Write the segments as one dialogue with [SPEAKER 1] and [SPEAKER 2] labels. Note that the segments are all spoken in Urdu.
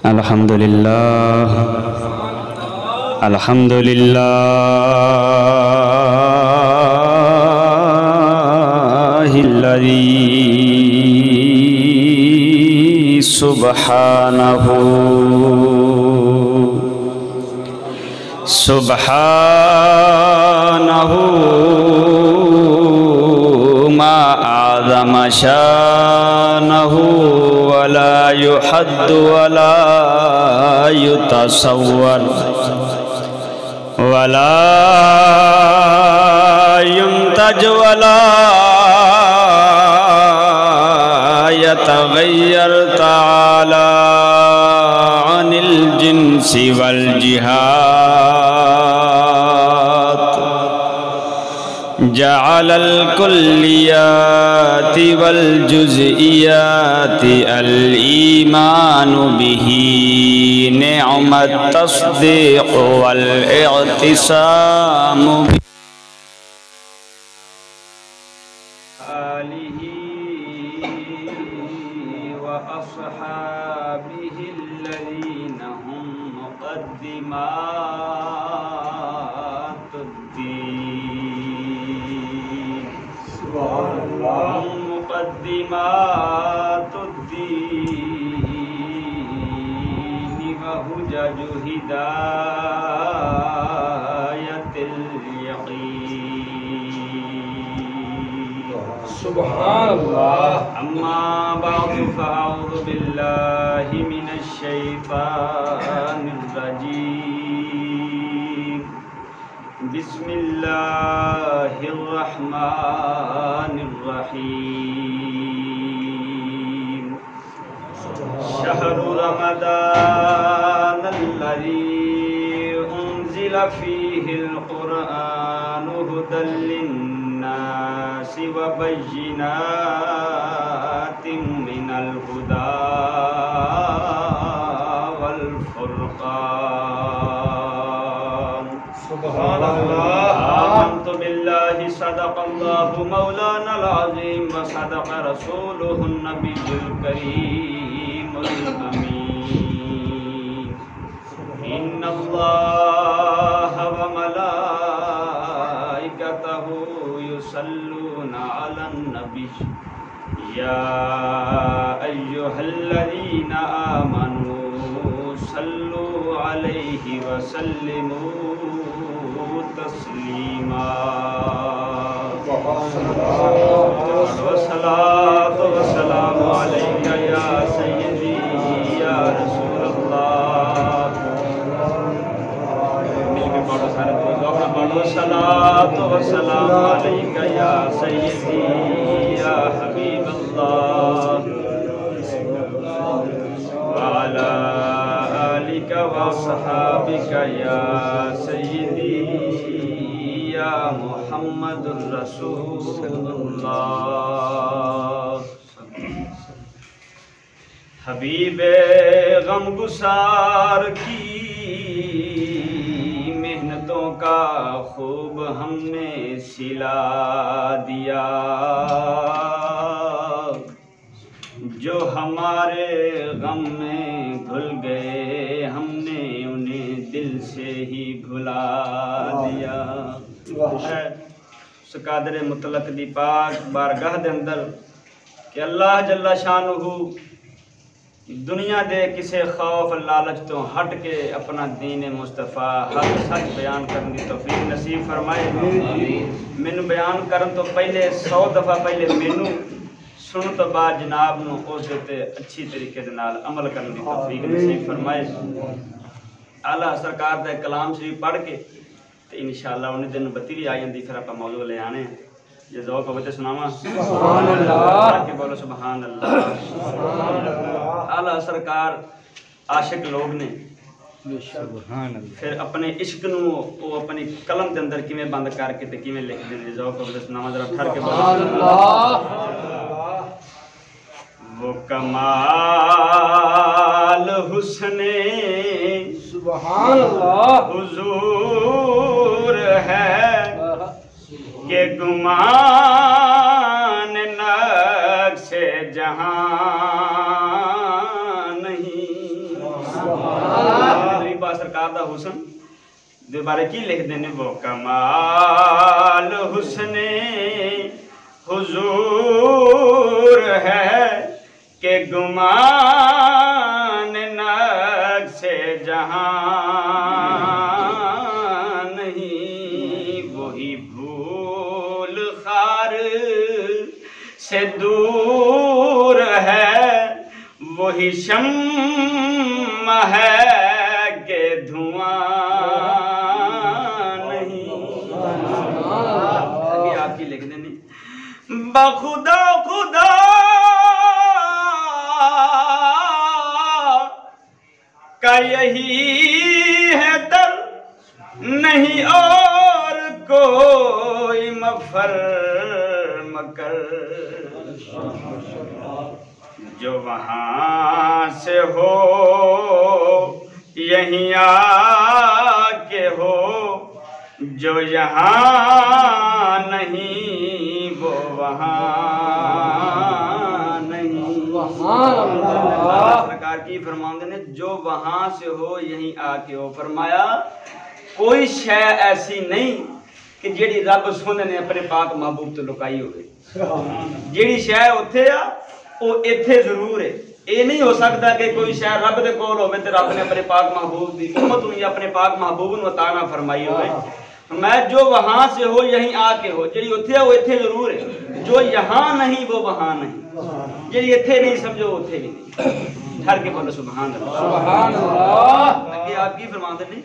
[SPEAKER 1] الحمدللہ الحمدللہ الذی سبحانہ ما اعظم شانہ ولا يحد ولا يتصور ولا ينتج ولا يتغير تعالى عن الجنس والجهات جعل الكليات والجزئيات الإيمان به نعم التصديق والاعتصام به آله وأصحابه الذين هم مقدمات الدين مقدمات الدين وحجج هداية اليقين
[SPEAKER 2] سبحان اللہ.
[SPEAKER 1] أما بعد فأعوذ بالله من الشيطان الرجيم بسم الله الرحمن الرحيم شهر رمضان الذي أنزل فيه القرآن هدى للناس وبينات من الهدى والفرقان
[SPEAKER 2] سبحان اللہ.
[SPEAKER 1] آمنت بالله صدق الله مولانا العظيم وصدق رسوله النبي الكريم الأمين إن الله وملائكته يصلون على النبي يا أيها الذين آمنوا صلوا عليه وسلموا تسليما والصلاة والسلام عليك يا سيدي يا رسول الله والصلاة والسلام عليك يا سيدي يا حبيب الله وعلى آلك وصحابك يا سيدي يا محمد رسول اللہ. حبیب غم گسار کی محنتوں کا خوب ہم نے سلا دیا، جو ہمارے غم میں گھل گئے ہم نے انہیں دل سے ہی بھلا دیا. اس قادر مطلق دی پاک بارگاہ دے اندر کہ اللہ جل شانہ دنیا دے کسے خوف لالچ تو ہٹ کے اپنا دین مصطفیٰ حق سچ بیان کرنے دی توفیق نصیب فرمائے. مینوں بیان کرن تو پہلے 100 دفعہ پہلے مینوں سن تو بعد جناب نو اس تے اچھی طریقے دے نال عمل کرنے دی توفیق نصیب فرمائے. اعلیٰ سرکار دا کلام شریف پڑھ کے تے انشاءاللہ انہیں دن بتی بھی آ جاندی، پھر آپ موضوع لے آنے یہ ذوق ہوتے سناواں.
[SPEAKER 2] سبحان اللہ.
[SPEAKER 1] کہ بولو سبحان اللہ. اعلیٰ سرکار عاشق لوگ نے پھر اپنے عشق نو وہ اپنی قلم دے اندر کیویں بند کر کے تے کیویں لکھ دے ذوق ہوتے سناواں ذرا ٹھہر کے بولو. وہ کمال حسن
[SPEAKER 2] سبحان اللہ
[SPEAKER 1] حضور ہے کہ گمان نقش جہاں نہیں. نبی پاک سرکار دا حسن دے بارے کی لکھ دینے وہ کمال حسن حضور ہے کہ گمان نقص جہاں نہیں، وہی بھول خار سے دور ہے، وہی شمع ہے کہ دھواں نہیں۔ ابھی آپ کی لکھ دینی بخدا خدا کا یہی ہے در، نہیں اور کوئی مفر مکر، جو وہاں سے ہو یہیں آ کے ہو، جو یہاں نہیں وہ وہاں نہیں۔ اللہ سرکار کی فرماندے نے جو وہاں سے ہو یہیں آ کے ہو، فرمایا کوئی شے ایسی نہیں کہ جیڑی رب سونے نے اپنے پاک محبوب تو لکائی ہوئے، جیڑی شے اتھے آ وہ ایتھے ضرور ہے۔ یہ نہیں ہو سکتا کہ کوئی شے رب دے کول ہوے تے رب نے اپنے پاک محبوب دی امت ہوئی اپنے پاک محبوب نو عطا نہ فرمائی ہوئے۔ میں جو وہاں سے ہو یہیں آ کے ہو، جیڑی اتھے وہ اتھے ضرور ہے، جو یہاں نہیں وہ وہاں نہیں، جیڑی اتھے نہیں سمجھو اتھے بھی نہیں۔ ٹھہر کے بولو سبحان اللہ۔
[SPEAKER 2] سبحان اللہ۔
[SPEAKER 1] کہ آپ کی فرماتے نہیں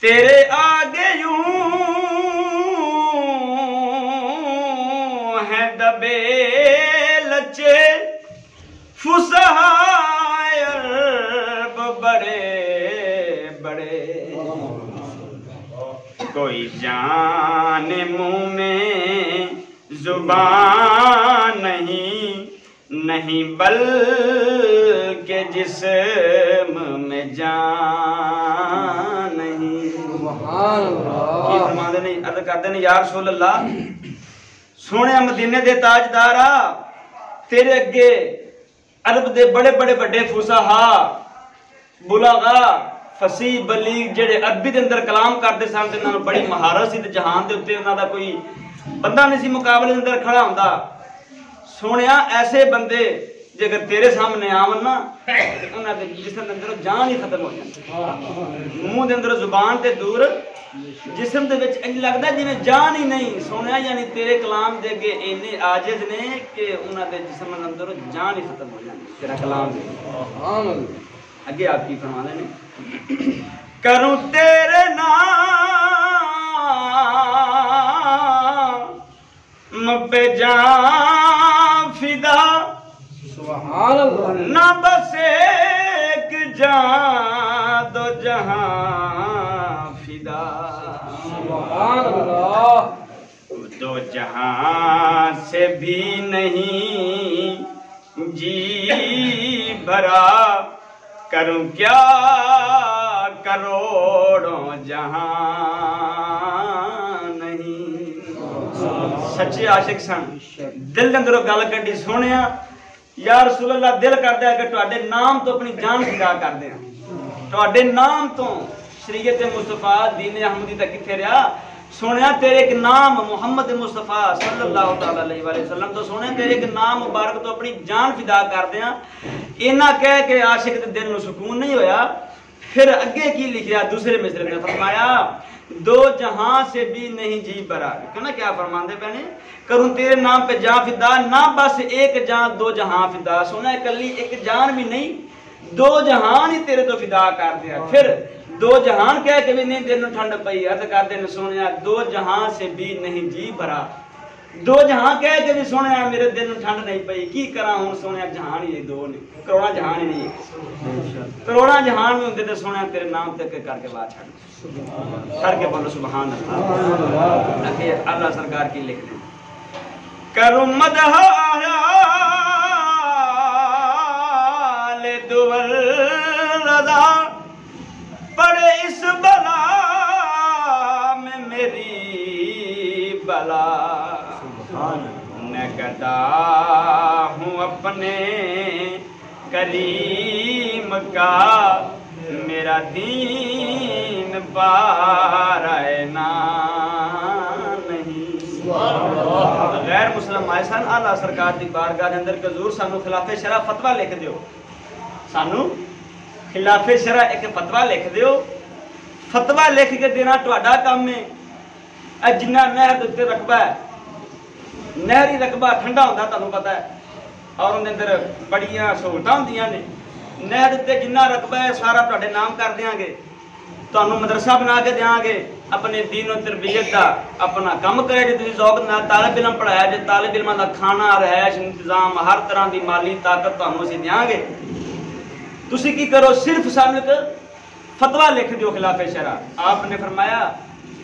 [SPEAKER 1] تیرے آگے یوں ہیں دبے لچے فصحائے عرب بڑے بڑے، کوئی جان منہ میں زبان نہیں بلکہ جسم میں جان نہیں۔
[SPEAKER 2] سبحان اللہ۔
[SPEAKER 1] کی فرماندے نہیں عرض کرتے ہیں یا رسول اللہ سونے مدینے دے تاجدارا، تیرے اگے عرب دے بڑے بڑے بڑے فصحا بلغا فصیح بلیغ جڑے عربی دے اندر کلام کرتے سن تے انہاں نوں بڑی مہارت سی تے جہان دے اوتے انہاں دا کوئی بندہ نہیں سی مقابلے دے اندر کھڑا ہوندا۔ سونیا ایسے بندے جے اگر تیرے سامنے آون نا انہاں دے جسم دے اندر جان ہی ختم ہو جاندی، منہ دے اندر زبان تے دور جسم دے وچ انج لگدا جویں جان ہی نہیں۔ سونیا یعنی تیرے کلام دے اگے اینے عاجز نے کہ انہاں دے جسم دے اندر جان ہی ختم ہو جاندی تیرا کلام دے۔
[SPEAKER 2] سبحان اللہ۔
[SPEAKER 1] اگے آپ کی فرمانے نے کروں تیرے نام پہ جان فدا،
[SPEAKER 2] سبحان اللہ۔
[SPEAKER 1] نہ بس ایک جان دو جہاں فدا،
[SPEAKER 2] سبحان اللہ۔
[SPEAKER 1] دو جہاں سے بھی نہیں جی بھرا، کروں کیا کروڑوں جہاں نہیں۔ سچے عاشق سن، دل کے اندروں گل کڈی سونیا یا رسول اللہ دل کردا ہے کہ تواڈے نام تو اپنی جان فدا کر دیں، تواڈے نام تو شریعت مصطفیٰ دین احمدی تک کتھے رہا۔ سونیا تیرے ایک نام محمد مصطفیٰ صلی اللہ تعالی علیہ وسلم تو سونے تیرے ایک نام مبارک تو اپنی جان فدا کر دیاں۔ اینا کہہ کے عاشق دے دل نو سکون نہیں ہویا، پھر اگے کی لکھیا دوسرے مصرے میں فرمایا دو جہاں سے بھی نہیں جی برا۔ کہنا کیا فرماندے پہنے کروں تیرے نام پہ جان فدا، نہ بس ایک جان دو جہاں فدا۔ سونا کلی ایک جان بھی نہیں، دو جہان ہی تیرے تو فدا کر دیا۔ پھر دو جہان کہہ کے بھی نہیں دل نو ٹھنڈ پئی، عرض کرتے نے سونیا دو جہاں سے بھی نہیں جی بھرا، دو جہاں کہہ کے بھی سونیا میرے دل نو ٹھنڈ نہیں پئی، کی کراں ہن سونیا جہان ہی دو نے، کروڑا جہان ہی نہیں، کروڑا جہان میں ہوندے تے سونیا تیرے نام تے کر کے بات چھڑ کر کے بولو سبحان اللہ۔ کہ اللہ سرکار کی لکھ دیں کروں مدح آیال دول رضا، پڑے اس بلا میں میری بلا، نگدا ہوں اپنے کریم کا میرا دین پارائنا نہیں۔ غیر مسلم آئے سن آلہ سرکار دی بارگاہ اندر کہ حضور سانو خلاف شرع فتویٰ لکھ دیو، سانو خلاف شرع ایک فتویٰ لکھ دیو۔ فتویٰ لکھ کے دینا تہاڈا کام ہے۔ جنہ نہر دے رقبہ ہے، نہری رقبہ ٹھنڈا ہوتا تمہیں پتا ہے، اور اندر اندر بڑیاں سہولتاں ہوندیاں نے۔ نہر تے جنہ رقبہ ہے سارا تہاڈے نام کر دیاں گے، تانوں مدرسہ بنا کے دیاں گے، اپنے دین و تربیت دا اپنا کام کرے جے تسی ذوق نال طالب علم پڑھایا جے، طالب علماں دا کھانا رہائش انتظام ہر طرح دی مالی طاقت تانوں اسی دیاں گے۔ تسی کی کرو، صرف سانوں ایک فتویٰ لکھ دیو خلاف شرع۔ آپ نے فرمایا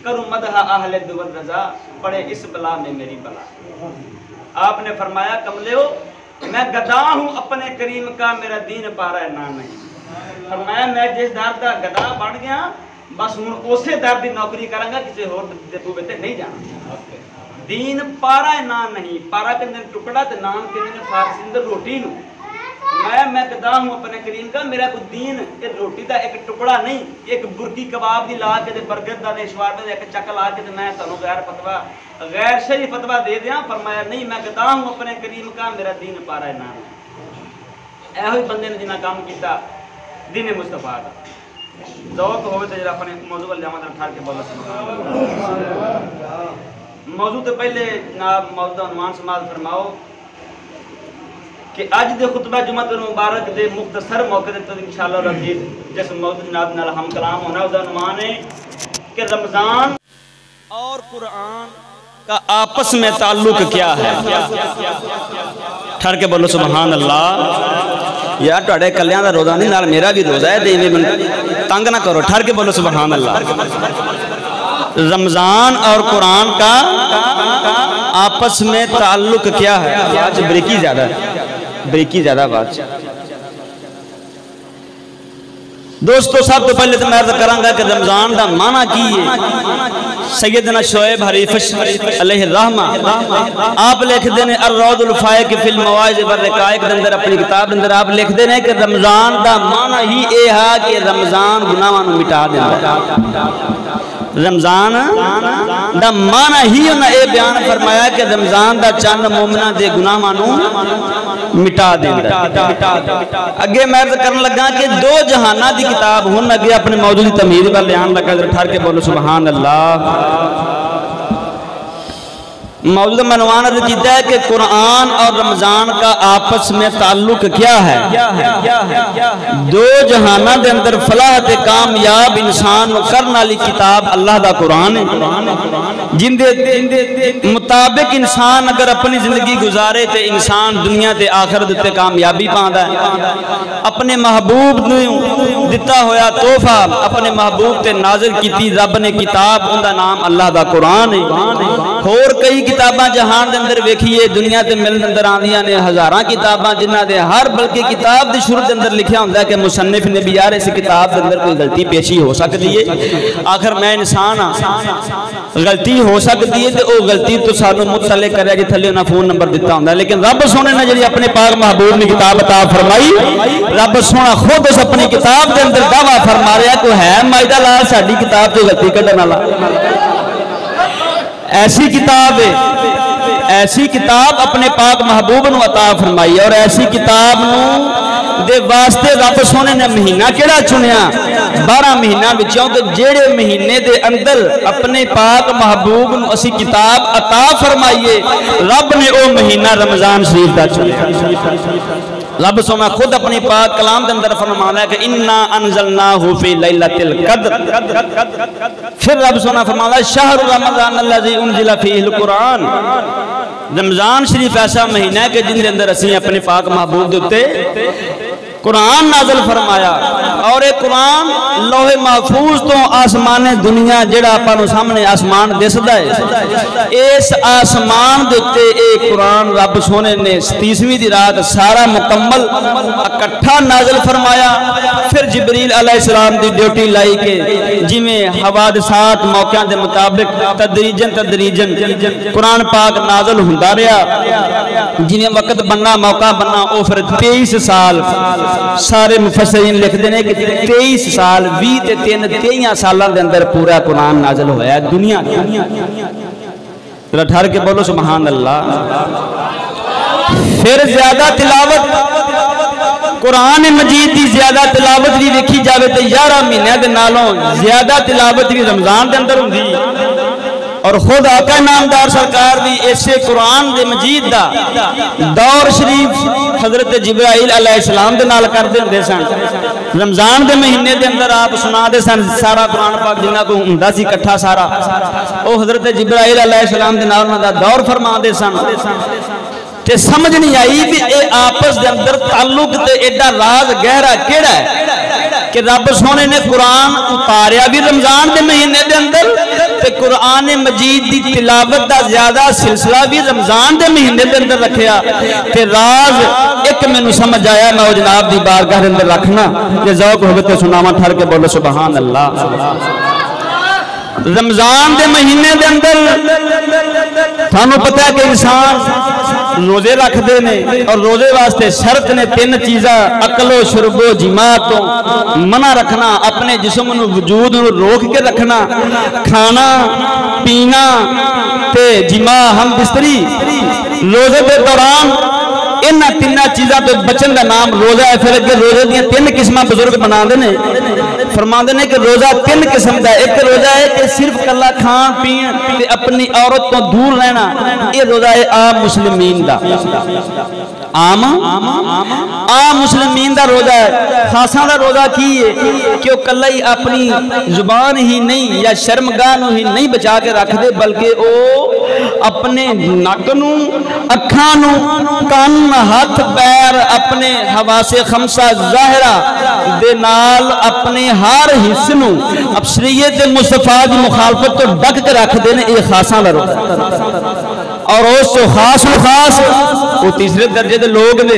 [SPEAKER 1] کرو مدح اہل دول رضا، پڑے اس بلا میں میری بلا۔ آپ نے فرمایا کملیو میں گدا ہوں اپنے کریم کا، میرا دین پارائنا نہیں۔ فرمایا میں جس در دا گدا بن گیا بس ہوں اسی در دی نوکری کروں گا، کسی ہور دے پوے تے نہیں جانا۔ دین پارائنا نہیں، پارا کے اندر ٹکڑا تے نام کے اندر فارسی اندر روٹی نو۔ میں گدا ہوں اپنے کریم کا، میرا کوئی دین روٹی دا ایک ٹکڑا نہیں، ایک برکی کباب دی لا کے برگر دا شوار دے ایک چک لا کے میں تانوں غیر فتویٰ غیر شرعی فتویٰ دے دیاں۔ فرمایا نہیں، میں گدا ہوں اپنے کریم کا، میرا دین پارائنا نہیں۔ ایہی بندے نے جنہاں کام کیتا دین مصطفیٰ دا۔ ذوق ہوئے تو جرا اپنے موضوع وال جاواں تے ٹھار کے بولو سبحان اللہ۔ موضوع تو پہلے جناب موضوع دا عنوان سماعت فرماؤ کہ اج دے خطبہ جمعہ المبارک دے مختصر موقع تے انشاءاللہ العزیز جس موضوع جناب نال ہم کلام ہونا اس دا عنوان ہے کہ رمضان اور قرآن کا آپس میں تعلق کیا ہے۔ ٹھہر کے بولو سبحان اللہ۔ یار تہاڈے کلیاں دا روزہ نہیں، نال میرا بھی روزہ ہے، دیویں من تنگ نہ کرو۔ ٹھہر کے بولو سبحان اللہ۔ رمضان اور قرآن کا آپس میں تعلق کیا ہے؟ آج بریکی زیادہ ہے، بریکی زیادہ بات۔ دوستو سب تو پہلے تو میں عرض کراں گا کہ رمضان دا معنی کی ہے۔ سیدنا شعیب حریف علیہ الرحمہ آپ لکھ دینے الروض الفائق فی المواعظ والرقائق اندر اپنی کتاب اندر آپ لکھ دینے کہ رمضان دا معنی ہی اے ہے کہ رمضان گناہاں نوں مٹا دیندا۔ رمضان دا معنی ہی انہاں اے بیان فرمایا کہ رمضان دا چند مومناں دے گناہاں نوں مٹا دیندا۔ اگے میں عرض کرن لگا کہ دو جہاناں دی کتاب ہن اگے اپنے موضوع دی تمہید وال بیان لگا، ٹھہر کے بولو سبحان اللہ۔ موضوع میں عنوان عرض کیتا ہے کہ قرآن اور رمضان کا آپس میں تعلق کیا ہے۔ دو جہانہ دے اندر فلاح تے کامیاب انسان کرنا لی کتاب اللہ دا قرآن ہے، جن دے مطابق انسان اگر اپنی زندگی گزارے تے انسان دنیا تے آخرت تے کامیابی پاندا ہے۔ اپنے محبوب دیتا ہویا تحفہ اپنے محبوب تے نازل کیتی رب نے کتاب، ان دا نام اللہ دا قرآن ہے۔ اور کئی کتاباں جہان دے اندر ویکھیے دنیا تے ملن اندر آندیاں نے ہزاراں کتاباں، جنہ دے ہر بلکہ کتاب دی شروع دے اندر لکھیا ہوندا ہے کہ مصنف نے بھی یار اس کتاب دے اندر کوئی غلطی پیشی ہو سکتی ہے، آخر میں انسان ہاں، غلطی ہو سکتی ہے تے او غلطی تو سانوں مطلع کرے جے تھلے انہاں فون نمبر دتا ہوندا ہے۔ لیکن رب سونے نے جڑی اپنے پاک محبوب نے کتاب عطا فرمائی، رب سونا خود اس اپنی کتاب دے اندر دعویٰ فرما رہا کوئی ہے مائدہ لال ساڈی کتاب تو غلطی کڈن والا۔ ایسی کتاب ہے، ایسی کتاب اپنے پاک محبوب نو عطا فرمائی، اور ایسی کتاب نو دے واسطے رب سونے نے مہینہ کیڑا چنیا؟ 12 مہینہ بچوں کہ جیڑے مہینے دے اندر اپنے پاک محبوب نو اسی کتاب عطا فرمائیے، رب نے او مہینہ رمضان شریف دا چنیا۔ رب سونا خود اپنی پاک کلام دے اندر فرمانا ہے کہ اِنَّا أَنزَلْنَاهُ فِي لَيْلَةِ الْقَدْرِ، پھر رب سونا فرمانا ہے شہر رمضان الذی انزل فیہ القرآن۔ رمضان شریف ایسا مہینہ ہے کہ جن دے اندر اسی اپنے پاک محبوب دیتے قرآن نازل فرمایا، اور ایک قرآن لوح محفوظ تو آسمان دنیا جڑا اپنوں سامنے آسمان دسدا ہے، اس آسمان دیتے ایک قرآن رب سونے نے 30ویں دی رات سارا مکمل اکٹھا نازل فرمایا۔ پھر پھر جبریل علیہ السلام دی ڈیوٹی لائی کے جویں حوادثات موقعوں دے مطابق تدریجن قرآن پاک نازل ہوندا رہیا، جویں وقت بننا موقع بننا، او پھر 23 سال سارے مفسرین لکھتے ہیں کہ 23 سال 20 تے 23 سالوں دے اندر پورا قرآن نازل ہویا دنیا ذرا ٹھہر کے بولو سبحان اللہ۔ پھر زیادہ تلاوت قرآن مجید دی زیادہ تلاوت بھی دیکھی جاوے تو 11 مہینے دے نالوں زیادہ تلاوت بھی رمضان دے اندر ہوندی، اور خود آقا نامدار سرکار بھی ایسے قرآن دے مجید دا دور شریف حضرت جبرائیل علیہ السلام دے نال کر دے سن۔ رمضان دے مہینے دے اندر آپ سنا دے سن سارا قرآن پاک جنہ کو ہوندا سی اکٹھا سارا، او حضرت جبرائیل علیہ السلام دے نال دا دور فرما دے سن۔ تے سمجھ نہیں آئی بھی اے آپس دے اندر تعلق تے ایڈا راز گہرا کیڑا ہے کہ رب سونے نے قرآن اتاریا بھی رمضان دے مہینے دے اندر تے قرآن مجید دی تلاوت دا زیادہ سلسلہ بھی رمضان دے مہینے دے اندر رکھیا۔ تے راز ایک میں نو سمجھ آیا، میں وہ جناب دی بارگاہ دے اندر رکھنا کہ ذوق ہوگا تے سناواں ٹھہر کے بولو سبحان اللہ۔ رمضان دے مہینے دے اندر تھانوں پتہ ہے کہ انسان روزے رکھ دے نے، اور روزے واسطے شرط نے 3 چیزاں: عقل و شرب و جماع تو منع رکھنا، اپنے جسم نو وجود نو روک کے رکھنا، کھانا پینا تے جماع ہم بستری۔ روزے دے دوران انہاں 3 چیزاں تو بچن دا نام روزہ ہے۔ پھر اگر روزے دیاں 3 قسمیں بزرگ بنا دے نے، فرما دے نے کہ روزہ 3 قسم دا، ایک روزہ ہے کہ صرف کلا کھان پین تے اپنی عورت تو دور رہنا، یہ روزہ ہے عام مسلمین دا، عام مسلمین دا روزہ ہے۔ خاصاں دا روزہ کی ہے کہ وہ کلا ہی اپنی زبان ہی نہیں یا شرمگاہ نو ہی نہیں بچا کے رکھ دے، بلکہ وہ اپنے نک نو، اکھاں نو، کان، ہاتھ پیر، اپنے حواس خمسہ ظاہرہ دے نال اپنے ہر حصے نو اب شریعت مصطفیٰ دی مخالفت تو ڈک کے رکھ دے نے، یہ خاصاں دا روزہ۔ اور اس تو خاص وہ تیسرے درجے دے لوگ نے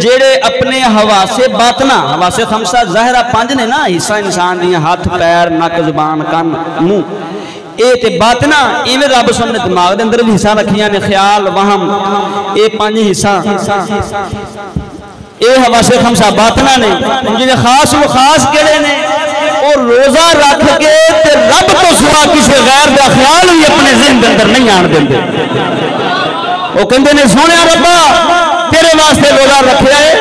[SPEAKER 1] جڑے اپنے حواس باطنہ، حواس خمسہ ظاہرہ 5 نے نا حصہ انسان دی، ہاتھ پیر نک زبان کان منہ، اے تے باطنہ ایویں رب سن نے دماغ دے اندر بھی حصہ رکھیاں نے، خیال وہم، اے 5 حصہ اے حواس خمسہ باطنہ نے۔ جنہیں خاص کیڑے نے اور روزہ رکھ کے تے رب تو سوا کسی غیر دا خیال بھی اپنے ذہن دے اندر نہیں آن دیندے۔ وہ کہندے نے سونے ربا تیرے واسطے روزہ رکھیا ہے،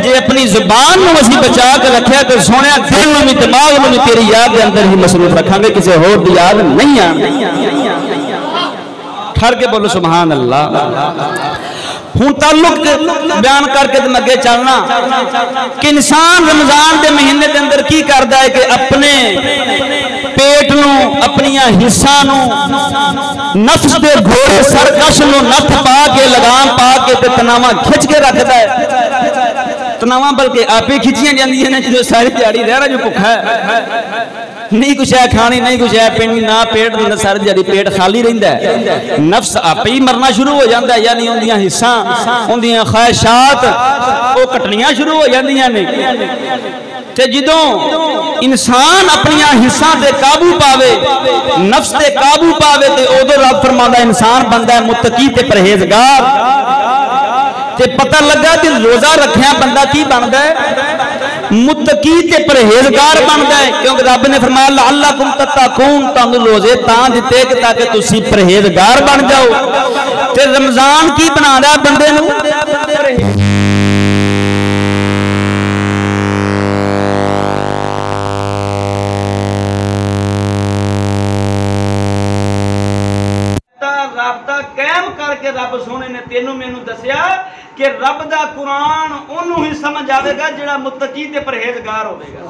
[SPEAKER 1] جے اپنی زبان نو اسی بچا کے رکھیا تو سونے دل نو بھی دماغ نو بھی تیری یاد دے اندر ہی مصروف رکھاں گے، کسی اور دی یاد نہیں آن۔ ٹھہر کے بولو سبحان اللہ۔ ہوں تعلق بیان کر کے تم اگے چلنا کہ انسان رمضان دے مہینے دے اندر کی کردا ہے کہ اپنے پیٹ نو، اپنی حصہ نو، نفس دے گھوڑے سرکش نو نتھ پا کے لگام پا کے تے تناواں کھچ کے رکھدا ہے۔ تناواں بلکہ آپ ہی کھچیاں جاندیاں نے جو ساری دیہاڑی رہ رہا جو بھکھا ہے، نہیں کچھ ہے کھانی، نہیں کچھ ہے پینی، نہ پیٹ دے ساری دیہاڑی پیٹ خالی رہندا ہے، نفس آپ ہی مرنا شروع ہو جاندا ہے، یعنی اندیاں حصہ اندیاں خواہشات وہ کٹنیاں شروع ہو جاندیاں نے۔ تے جدوں انسان اپنی حصہ تے قابو پاوے، نفس تے قابو پاوے تے اودوں رب فرماندا انسان بندہ ہے متقی تے پرہیزگار۔ تے پتہ لگا کہ روزہ رکھیا بندہ کی بندا ہے؟ متقی تے پرہیزگار بندا ہے، کیونکہ رب نے فرمایا لعلکم تتقون، تانوں روزے تاں دتے کہ تاکہ تسی پرہیزگار بن جاؤ۔ تے رمضان کی بنانا ہے بندے نو؟ رابطہ قائم کر کے رب سونے نے تینوں مینوں دسیا کہ رب دا قرآن انہوں ہی سمجھ آوے گا جڑا متقی تے پرہیزگار ہوے گا۔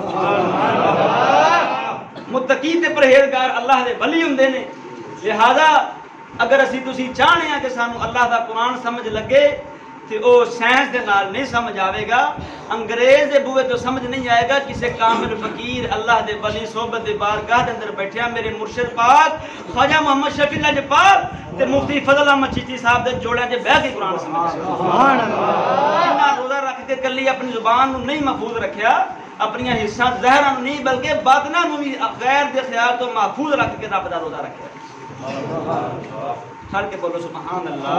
[SPEAKER 1] متقی تے پرہیزگار اللہ دے ولی ہوندے نے۔ لہذا اگر اسی تسی چاہنے ہیں کہ سانو اللہ دا قرآن سمجھ لگے تے او سائنس دے نال نہیں سمجھ آوے گا، انگریز دے بوئے تو سمجھ نہیں آئے گا، کسے کامل فقیر اللہ دے ولی صحبت دے بارگاہ دے اندر بیٹھیا میرے مرشد پاک خواجہ محمد شفیع اللہ جبار تے مفتی فضل احمد چشتی صاحب دے جوڑے دے بیٹھ کے قرآن سمجھ سبحان اللہ۔ روزہ رکھ کے کلی اپنی زبان نو نہیں محفوظ رکھیا، اپنی حصہ زہر نہیں بلکہ باطنہ بھی غیر دے خیال تو محفوظ رکھ کے رب دا روزہ رکھے کھڑ کے بولو سبحان اللہ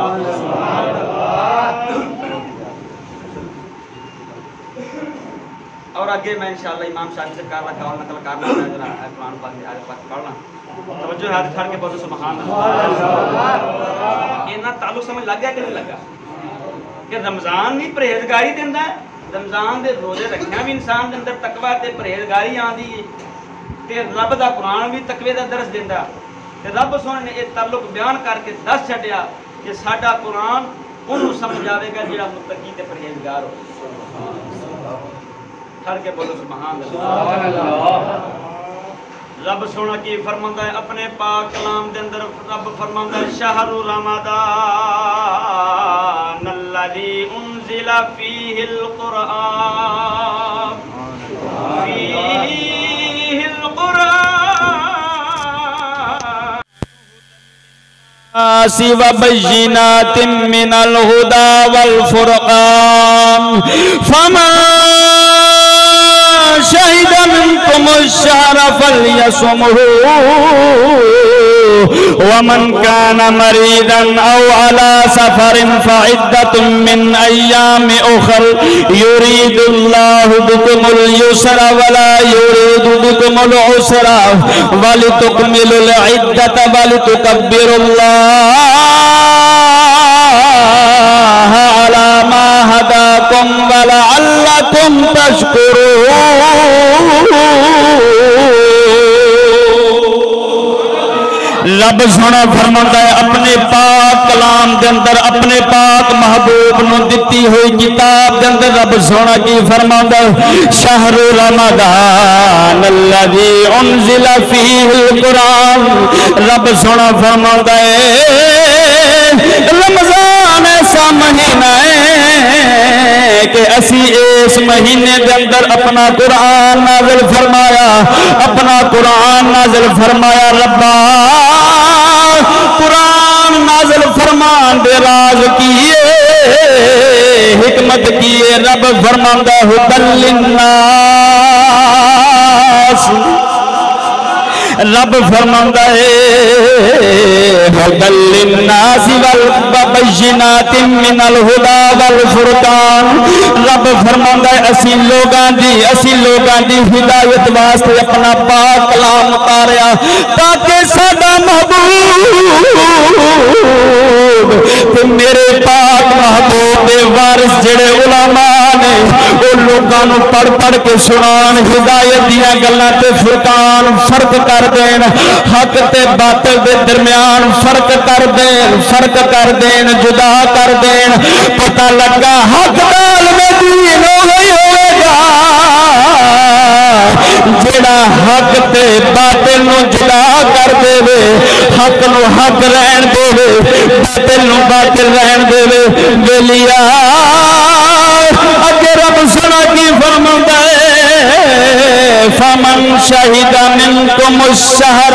[SPEAKER 1] اور آگے میں انشاءاللہ امام شافعی سے کار رکھا اور نقل کرنا ہے ذرا قرآن پاک کی آیت پاک پڑھنا توجہ ہاتھ کھڑ کے بولو سبحان اللہ اتنا تعلق سمجھ لگ گیا کہ نہیں لگا کہ رمضان بھی پرہیزگاری دیندا ہے رمضان دے روزے رکھنا بھی انسان دے اندر تقوی تے پرہیزگاری آندی ہے تے رب دا قرآن بھی تقوی دا درس دیندا تے رب سونے نے یہ تعلق بیان کر کے دس چھڈیا کہ ساڈا قرآن انہوں سمجھ آوے گا جڑا متقی تے پرہیزگار ہو کھڑ کے بولو سبحان اللہ رب سونا کی فرماندا ہے اپنے پاک کلام دے اندر رب فرماندا ہے شہر رمضان الذی انزل فیہ القرآن
[SPEAKER 3] وبينات من الهدى والفرقان فمن شهد منكم الشهر فليصمه ومن كان مريضا أو على سفر فعدة من أيام أخر يريد الله بكم اليسر ولا يريد بكم العسر ولتكملوا العدة ولتكبروا الله على ما هداكم ولعلكم تشكرون رب سونا فرماتا ہے اپنے پاک کلام دے اندر اپنے پاک محبوب نو دتی ہوئی کتاب دے اندر رب سونا کی فرماتا ہے شہر رمضان الذی انزل فیہ القرآن رب سونا فرماتا ہے رمضان ایسا مہینہ ہے کہ اسی اس مہینے دے اندر اپنا قرآن نازل فرمایا اپنا قرآن نازل فرمایا ربا قرآن نازل فرمان دے راز کیے حکمت کیے رب فرماندہ ہدی للناس رب فرماندہ ہے ہدی للناس وبینات من الہدی والفرقان رب فرماندہ ہے اسی لوگاں دی ہدایت واسطے اپنا پاک کلام اتاریا تاکہ ساڈا محبوب تے میرے پاک محبوب دے وارث جڑے علماء نے وہ لوگاں نو پڑھ پڑھ کے سنان ہدایت دیاں گلاں تے فرقان فرق کر دین حق تے باطل دے درمیان فرق کر دین جدا کر دین پتہ لگا حق نال میں دین ہوئے گا جڑا حق تے باطل نو جدا کر دے حق نو حق رہن دے باطل نو باطل رہن دے ویلیا اگے رب سنا کی فرماتا ہے فمن شہد منکم الشہر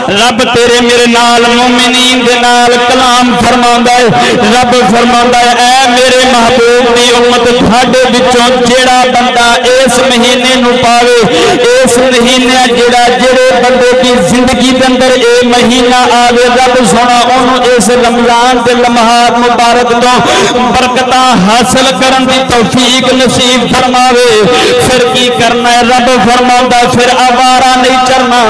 [SPEAKER 3] رب تیرے میرے نال مومنین دے نال کلام فرماندا ہے رب فرماندا ہے اے میرے محبوب دی امت تھاڈے وچوں جیڑا بندہ اس مہینے نو پاوے اس مہینے جڑے بندے دی زندگی دے اندر اے مہینہ آوے رب سونا اونوں اس رمضان دے لمحات مبارک تو برکتاں حاصل کرن دی توفیق نصیب فرماوے پھر کی کرنا ہے رب فرماندا پھر آوارہ نہیں چرنا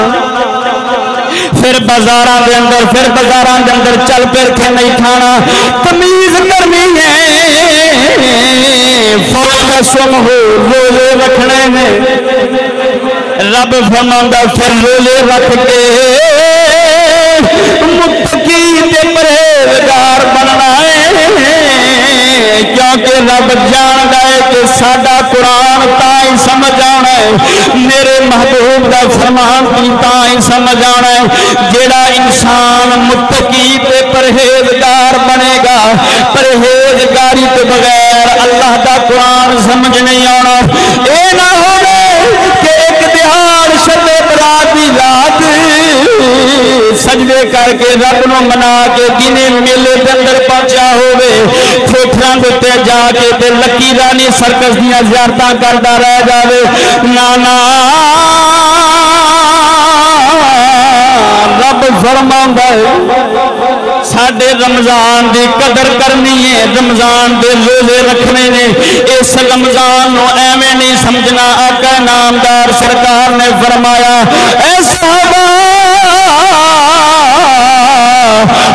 [SPEAKER 3] پھر بازاراں دے اندر چل پھر کے نہیں کھانا تمیز کرنی ہے فوقسم ہو روزے رکھنے میں رب فرماندا پھر روزے رکھ کے متقی تے پرہیزگار بننا ہے کیونکہ رب جاندا ہے کہ ساڈا قرآن تاں سمجھ آنا ہے میرے محبوب دا فرمان کی تاں سمجھ آنا ہے جیڑا انسان متقی تے پرہیزگار بنے گا پرہیزگاری کے بغیر اللہ دا قرآن سمجھ نہیں آنا اے نہ ہونے کہ ایک دہاڑ شب برات دی رات سجدے کر کے رب نو منا کے دن میلے دے اندر پہنچا ہوئے پتھراں دے تے جا کے تے لکیراں نہیں سرکس دیاں زیارتاں کردا رہ جاوے نا رب فرماوندا ہے ساڈے رمضان دی قدر کرنی ہے رمضان دے روزے رکھنے نے اس رمضان نو ایویں نہیں سمجھنا آقا نامدار سرکار نے فرمایا اے صحابہ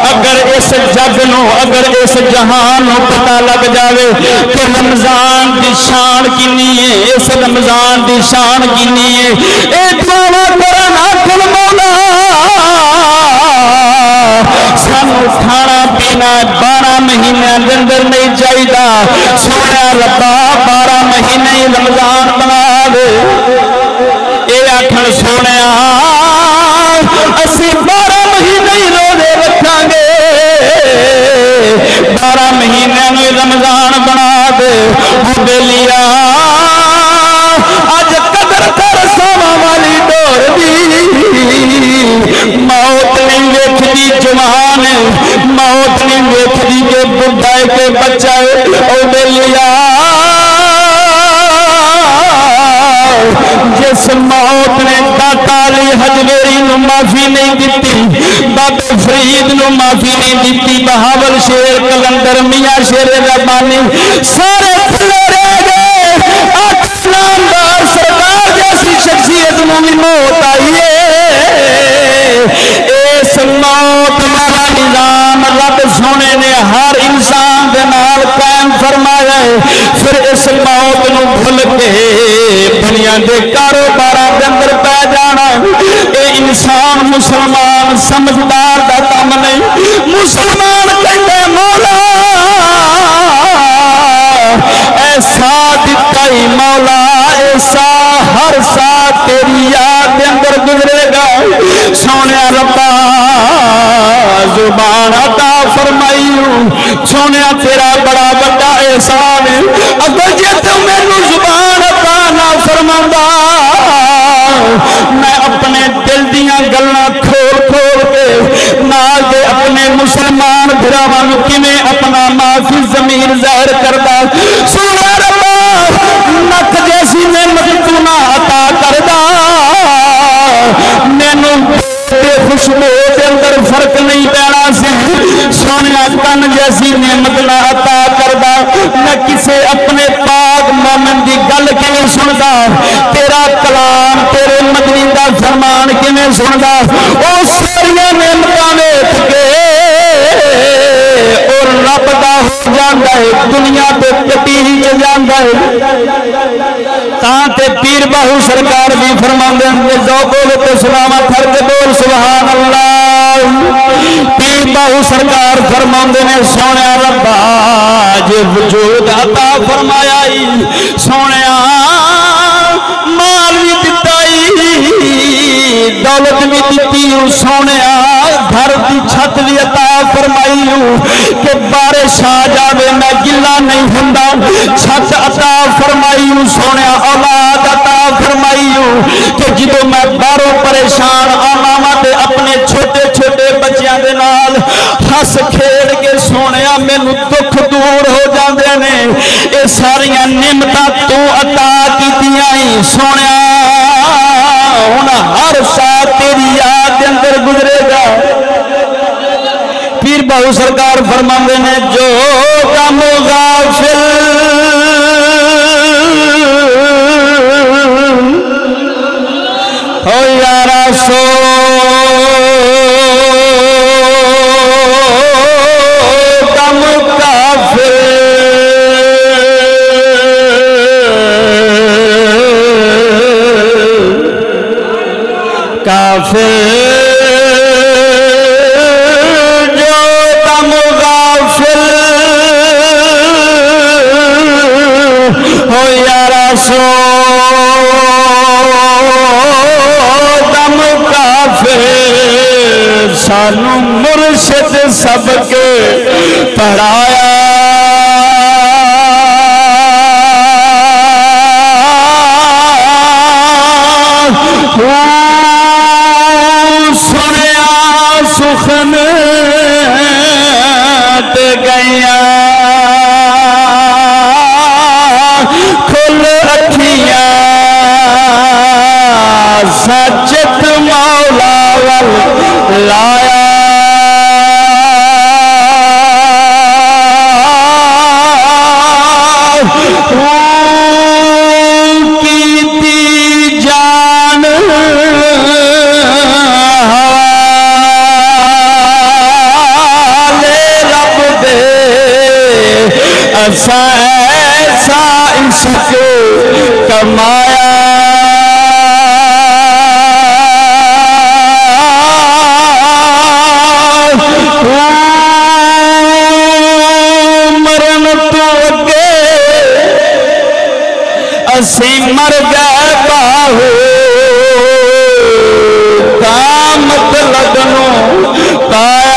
[SPEAKER 3] اگر اس جگ نو اگر اس جہان نو پتہ لگ جاوے کہ رمضان دی شان کینی ہے اس رمضان دی شان کینی ہے اے دعا کرن آکھن مولا سانو کھانا پینا 12 مہینے اندر نہیں چاہیے سونا ربا 12 مہینے رمضان بنا دے اے آکھن سونے اسی 12 مہینے روزے رکھاں گے 12 مہینے میں رمضان بنا دے بے لیا اج قدر کر سوا والی ڈور دی موت نہیں ویکھدی جوان موت نہیں ویکھدی کہ بڈھا ہے کہ بچہ ہے او بے لیا جس موت نے داتا علی حجویری نو معافی نہیں دیتی بابے فرید نو معافی نہیں دیتی بہاول شیر کلندر میاں شیر ربانی سارے کھلے رہ گئے نامدار سرکار جیسی شخصیت میں بھی موت آئی ہے اس موت والا نظام رب سونے نے ہر انسان دے نال قائم فرمایا ہے پھر اس موت نو بھول کے دنیا دے کاروباراں دے اندر پہ جانا اے انسان مسلمان سمجھدار دا کام نہیں مسلمان کہندے مولا ایسا دتا ہی مولا ایسا ہر ساتھ تیری یاد دے اندر گزرے گا سونے ربا زبان عطا فرمائی سونے تیرا بڑا بڑا احسان ہے اگر جے تو مینوں زبان عطا نہ فرماوندا میں اپنے دل دیاں گلاں کھول کھول کے نال دے اپنے مسلمان بھراواں نوں کیویں اپنا معافی ضمیر ظاہر کردا سونا ربا نک جیسی نعمت تو نہ عطا کردا مینوں خوشبو کے اندر فرق نہیں پینا سی سونے کن جیسی نعمت نہ عطا کردا میں کسے اپنے پاک مومن دی گل کیویں سندا تیرا کلام تیرے مدنی دا فرمان کیویں سندا او ساری نعمتاں ویکھ کے اور رب دا ہو جاندا ہے دنیا تے کٹی ہی جاندا ہے تاں تے پیر باہو سرکار بھی فرماندے ہیں ذوق تے سلامت ہر کے بول سبحان اللہ پیر باہو سرکار فرماندے نے سونے ربا جے وجود عطا فرمایا سونے مال بھی دتا دولت بھی دیتی سونے گھر کی چھت بھی عطا فرمائی کہ بارش آ جاوے میں گلا نہیں ہوندا چھت عطا فرمائی سونے اولاد عطا فرمائی کہ جدوں میں باہروں پریشان آنا تے اپنے چھوٹے چھوٹے بچیاں دے نال ہس کھیڑ کے سونے مینوں دکھ دور ہو جاندے نے اے ساریاں نعمتاں تو عطا کیتیاں سونے ہن ہر ساتھ تیری یاد دے اندر گزرے گا پیر باہو سرکار فرماندے نے جو کم غافل ہو یارا سو کم کافر کافر جو کم غافل ہو یارا سو سانو مرشد سب کے پڑھایا سنیا سخن گیا فرمایا مرن تو اگے اسی مر گئے باہو قامت لگنو پایا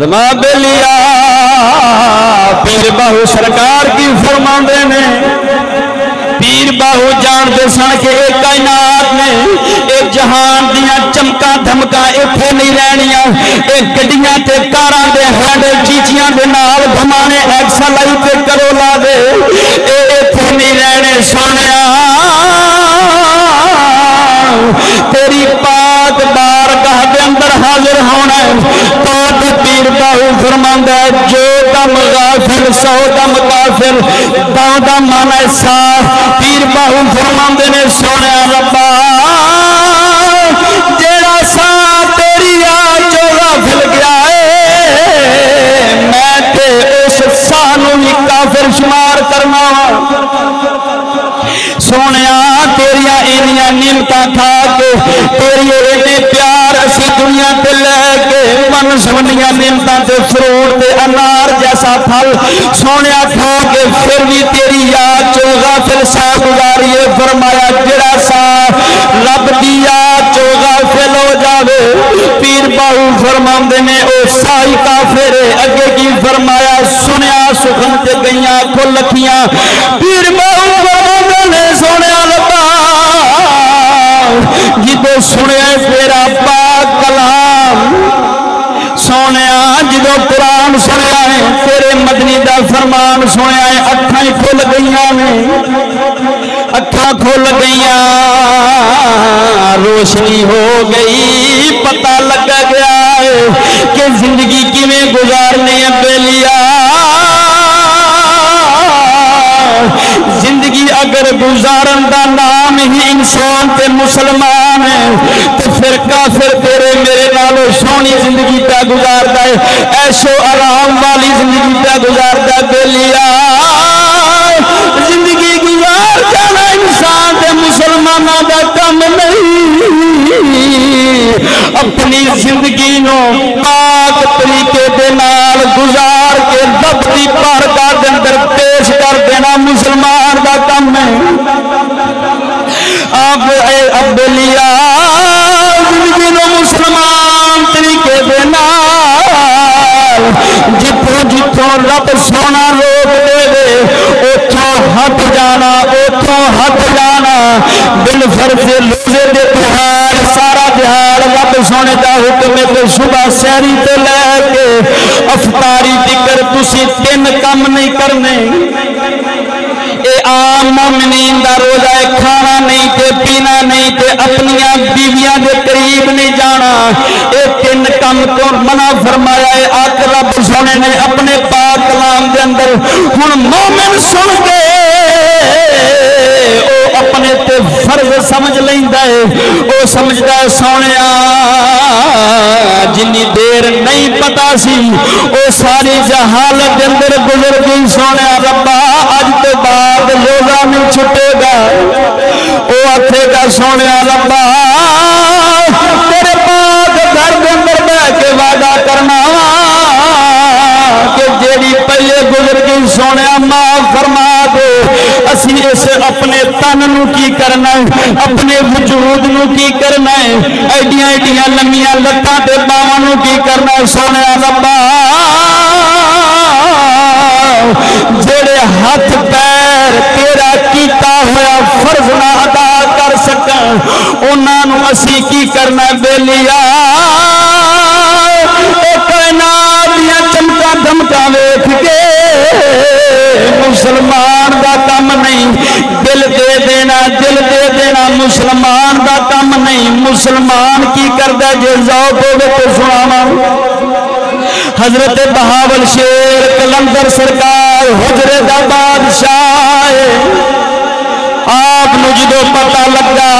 [SPEAKER 3] ماں بلیا پیر باہو سرکار کی فرماندے نے پیر باہو جانتے سن کے ایک کائنات نے ایک جہان دیا چمکا دھمکا ایتھے نہیں رہنیاں ایک گڈیاں تے کاراں دے ہینڈل چیچیاں دے نال گھمانے ایکسلائی تے کرولا دے ایتھے نہیں رہنے سونیا تیری پاک بارگاہ دے اندر حاضر ہونا ہے تو پیر باہو فرماندا ہے جو دم غافل سو دم کافر دم دم مانا صاف پیر باہو فرماندے نے سونے ربا جیڑا سا تیری آج جو غافل گیا ہے میں تے اس سانو ہی کافر شمار کرنا سونے تیریا اینیاں نعمتاں کھا کے تیری اینے پیار اسی دنیا تے لے کے من سمنیاں نعمتاں تے فروٹ تے انار جیسا پھل سونے کھا کے پھر بھی تیری یاد چو غافل سا گزاریے فرمایا جڑا سا رب دی یاد چو غافل ہو جاوے پیر باہو فرماندے نے او سائی کافر اگے کی فرمایا سنیا سخن تے گئیاں کھل لکھیاں پیر باہو فرماندے نے سونے لبا جدو سنیا تیرا پاک کلام سونے جدو قرآن سنیا ہے تیرے مدنی دا فرمان سنیا ہے اکھاں کھل گئیاں نے اکھاں کھل گئیاں روشنی ہو گئی پتہ لگ گیا ہے کہ زندگی کیویں گزارنی ہے بیلیا زندگی اگر گزارن دا نام ہی انسان تے مسلمان ہے تو پھر کافر تیرے میرے نالو سونی زندگی پہ گزارتا ہے ایشو آرام والی زندگی پہ گزارتا ہے بیلیا زندگی گزار جانا انسان تے مسلمانوں دا کم نہیں اپنی زندگی نو پاک طریقے دے نال گزار کے رب دی بارگاہ دے اندر پیش کر دینا مسلمان دا کم ہے اب اے ابلیا زندگی نو مسلمان طریقے دے نال جتوں جتوں رب سونا روک دے دے اتوں ہٹ جانا بل فرض روزے دے تہار سارا تہار رب سونے دا حکم ہے کہ صبح سحری تے لے کے افطاری تکر تسی 3 کم نہیں کرنے اے عام مومنین دا روزہ ہے کھانا نہیں تے پینا نہیں تے اپنیاں بیویاں دے قریب نہیں جانا اے 3 کم تو منع فرمایا ہے آقا رب سونے نے اپنے پاک کلام دے اندر ہن مومن سن کے او اپنے تے فرض سمجھ لیندا ہے او سمجھدا ہے سونیا جنی دیر نہیں پتا سی او ساری جہالت دے اندر گزر گئی سونیا ربا اج تے بعد روزہ نہیں چھٹے گا او آکھے گا سونیا ربا تیرے پاک گھر دے اندر بیٹھ کے وعدہ کرنا کہ جیڑی پہلے گزر گئی سونیا معاف فرما دے اسی اس اپنے تن نو کی کرنا ہے اپنے وجود نو کی کرنا ہے ایڈیاں ایڈیاں لمیاں لتاں تے باواں نو کی کرنا ہے سونیا ربا جڑے ہاتھ پیر تیرا کیتا ہوا فرض نہ ادا کر سکاں انہاں نو اسی کی کرنا ہے بیلیا اے کائنات دیاں چمکا دھمکا ویکھ کے مسلمان دا کم نہیں دل دے دینا مسلمان دا کم کم نہیں مسلمان کی کردہ جے ذوق ہوگے تو سنانا حضرت بہاول شیر کلندر سرکار حجرے دا بادشاہ آپ نو جدو پتہ لگا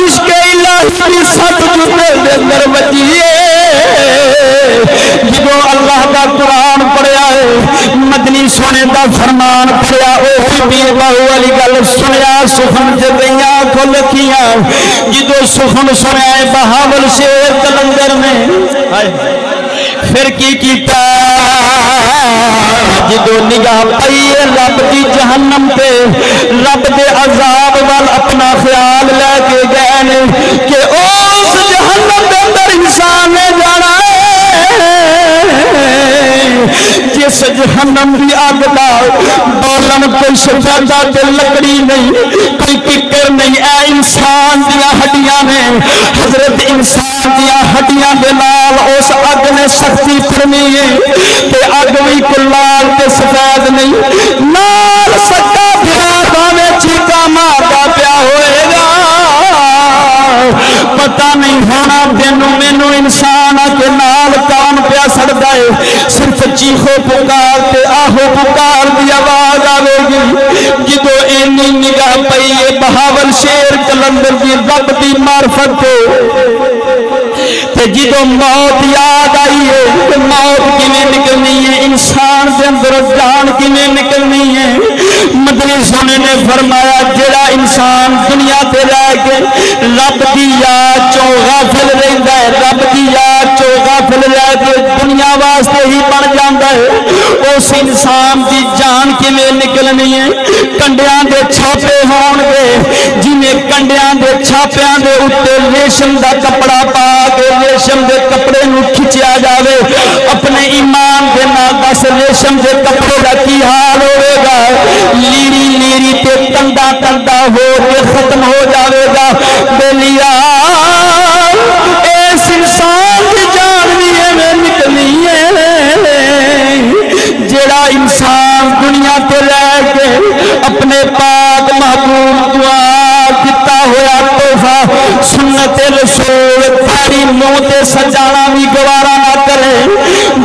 [SPEAKER 3] عشق الہی کی سب جتے دے اندر بجیے جدو اللہ دا قرآن پڑھیا ہے مدنی سونے دا فرمان پڑھیا اوہی پیر باہو والی گل سنیا سخن جدیاں کھلکیاں جدو سخن سنیا ہے بہاول شیر کلندر میں پھر کی کیتا جدو نگاہ پئیے رب دی جہنم پہ رب دے عذاب وال اپنا خیال لے کے گئے کہ اس جہنم دے اندر انسان نے جانا جس جہنم دی آگ دا بولن کوئی سجادہ تے لکڑی نہیں کوئی ککر نہیں اے انسان دیا ہڈیاں نے حضرت انسان دیا ہڈیاں دے نال اس آگ نے سختی فرمی ہے کہ آگ بھی کلال تے سفید نہیں نال سکا پھرا باوے چیکا ماردا پیا ہوئے گا پتہ نہیں ہونا دینوں مینوں انسان کے نال کام پیا سڑدا ہے صرف چیخو پکار تے آہو پکار دی آواز آوے گی جدو اینی نگاہ پئی ہے بہاول شیر کلندر دی رب دی معرفت تے جدو موت یاد آئی ہے کہ موت کیویں نکلنی ہے انسان دے اندر جان کیویں نکلنی ہے مدنی سونے نے فرمایا جڑا انسان دنیا تے رہ کے رب دی یاد چوں غافل رہندا ہے رب دی یاد چوں غافل رہ کے دنیا واسطے ہی بن جاندا ہے اس انسان دی جان کیویں نکلنی ہے کنڈیاں دے چھاپے ہون گے جویں کنڈیاں دے چھاپیاں دے اوتے ریشم دا کپڑا پا کے ریشم دے کپڑے نو کھچیا جاوے اپنے ایمان دے نال دس ریشم دے کپڑے دا کی حال ہوے گا لیری لیری تے تندا تندا ہو کے ختم ہو جاوے گا بلیا اس انسان کی جان بھی ایویں نکلنی ہے جڑا انسان دنیا تے رہ کے اپنے پاک محبوب دعا دتا ہوا تحفہ سنت رسول تاری منہ تے سجانا بھی گوارا نہ کرے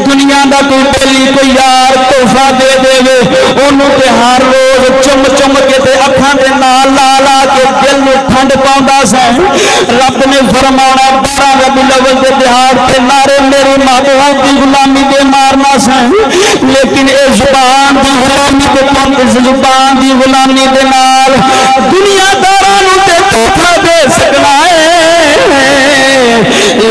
[SPEAKER 3] دنیا دا کوئی پہلی کوئی یار تحفہ دے دے انہوں تے ہر روز چم چم کے تے اکھاں دے نال لا لا کے دل میں ٹھنڈ پاوندا سا رب نے فرمایا 12 ربیع الاول دے دیہات تے نعرے میرے محبوب دی غلامی دے مارنا سا لیکن اے زبان دی غلامی تے اس زبان دی غلامی دے نال دنیا داراں نوں تے دھوکا دے سکنا ہے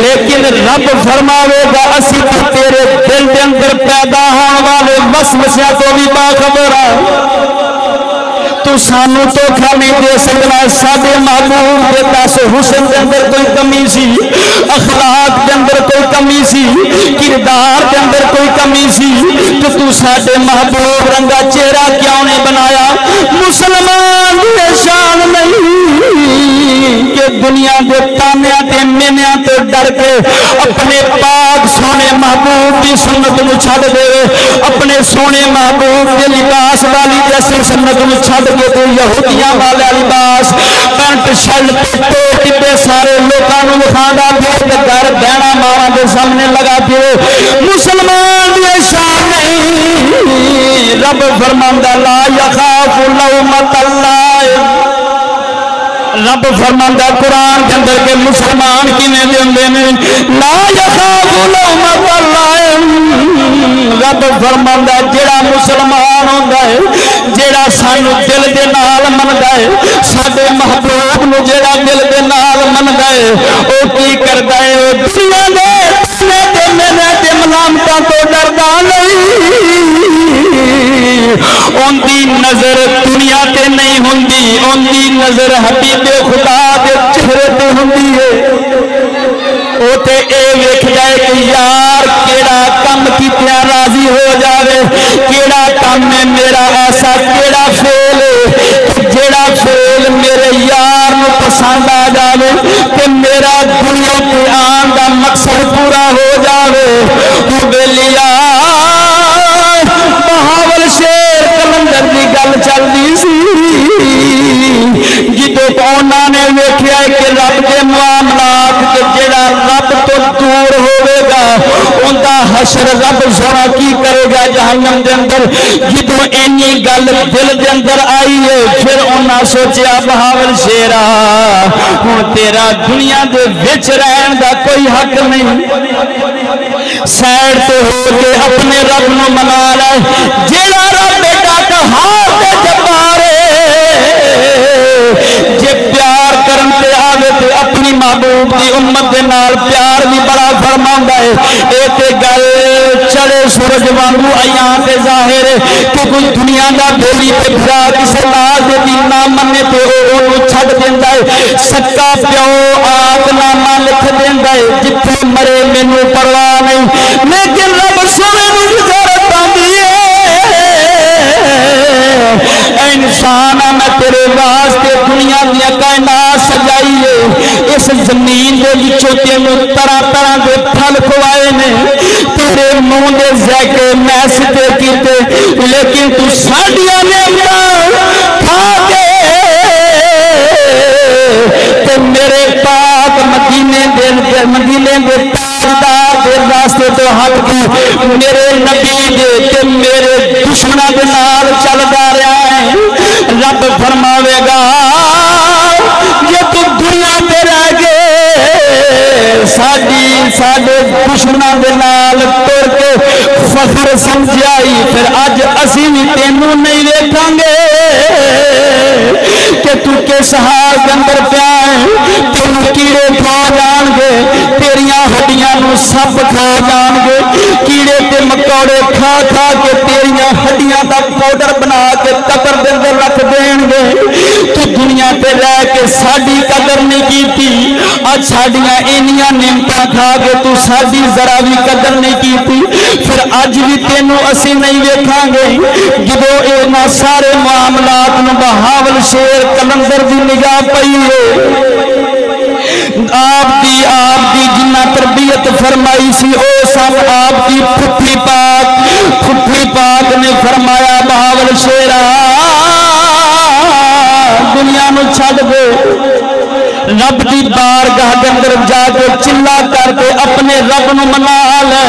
[SPEAKER 3] لیکن رب فرماوے گا اسی تیرے دل دے اندر پیدا ہون والے وسوسیاں تو بھی باخبر ہے تو سانو دھوکا نہیں دے سکنا ساڈے محبوب دے دس حسن دے اندر کوئی کمی سی اخلاق دے اندر کوئی کمی سی کردار دے اندر کوئی کمی سی تو ساڈے محبوب رنگا چہرہ کیوں نہیں بنایا مسلمان دی شان نہیں کہ دنیا دے تانیاں تے مینیاں تے ڈر کے اپنے پاک سونے محبوب دی سنت نو چھڈ دے اپنے سونے محبوب دے لباس والی جیسی سنت نو چھڈ کے تو یہودیاں والا لباس پینٹ شرٹ ٹوپے سارے لوکاں نو وکھاندا پھر گھر بہنا ماواں دے سامنے لگا پھر مسلمان دی شان نہیں رب فرماندا لا یخاف لومۃ اللہ رب فرماندا قرآن کے اندر کہ مسلمان کیویں دے ہوندے نے لا یخاف لومۃ لائم رب فرماندا جڑا مسلمان ہوندا ہے جڑا سانو دل دے نال مندا ہے ساڈے محبوب نو جڑا دل دے نال مندا ہے او کی کردا ہے او دنیا دے میرے تے ملامتاں تو ڈردا نہیں اون دی نظر دنیا تے نہیں ہوندی اون دی نظر حبیب خدا دے چہرے تے ہوندی ہے او تے اے ویکھ جائے کہ یار کیڑا کم کیتیا راضی ہو جاوے کیڑا کم ہے میرا ایسا کیڑا فعل ہے جیڑا فعل میرے یار نو پسند آ جاوے کہ میرا دنیا تے آن دا مقصد پورا ہو جاوے او بیلیا بہاول شیر کلندر دی گل چلدی سی جدوں انہاں نے ویکھیا ہے کہ رب کے معاملات کے جڑا رب تو دور ہوئے گا اوندا حشر رب سونا کی کرے گا جہنم دے اندر. جدوں اینی گل دل دے اندر آئی ہے پھر انہاں سوچیا بہاول شیرا ہن تیرا دنیا دے وچ رہن دا کوئی حق نہیں, سائڈ تے ہو کے اپنے رب نو منا لے جیڑا رب بیٹا قہار تے جبار جے پیار کرن تے آوے تے اپنی محبوب دی امت دے نال پیار بھی بڑا فرماوندا ہے. اے تے گل چڑے سورج وانگو آیاں تے ظاہر ہے کہ کوئی دنیا دا بولی تے بھرا کسے ناز دے دین نہ منے تے اونوں چھڈ دیندا ہے. سکا پیو آگ نامہ لکھ دیندا ہے جتھے مرے مینوں پرواہ نہیں, لیکن رب سونے نوں وزارت آندی ہے اے انسان میں تیرے واسطے دنیا دیا کائنات سجائی ہے, اس زمین دے وچوں تینوں طرح طرح دے پھل کھوائے نے, تیرے منہ دے ذائقے میستے کیتے, لیکن تو ساڈیاں نعمتاں کھا کے تے میرے پاک مدینے دے تاجدار دے راستے تو ہٹ کے میرے نبی دے تے میرے دشمناں دے نال چلدا رہیا ہے. رب فرماوے گا یہ تو دنیا تے رہ گئے ساڈے دشمناں دے نال ٹر کے فخر سمجھائی, پھر اج اسی بھی تینوں نہیں ویکھاں گے کہ تو کس حال کے اندر پیا ہے. تینوں کیڑے کھا جان گے, تیریاں ہڈیاں نو سپ کھا جان گے, کیڑے تے مکوڑے کھا کھا کے تیریاں ہڈیاں دا پاؤڈر بنا کے قبر دے اندر رکھ دین گے. تو دنیا تے رہ کے ساڈی قدر نہیں کیتی, اج ساڈیاں اینیاں نعمتاں کھا کے تو ساڈی ذرا بھی قدر نہیں کیتی, پھر اج بھی تینوں اسی نہیں ویکھاں گے. جدوں انہاں سارے معاملات نو بہاول شیر کلندر دی نگاہ پئی ہے, آپ دی جنہ تربیت فرمائی سی او سب آپ دی پھپھی پاک نے فرمایا بہاول شیرا دنیا نو چھڈ دے, رب دی بارگاہ دے اندر جا کے چلا کر کے اپنے رب نو منا لے.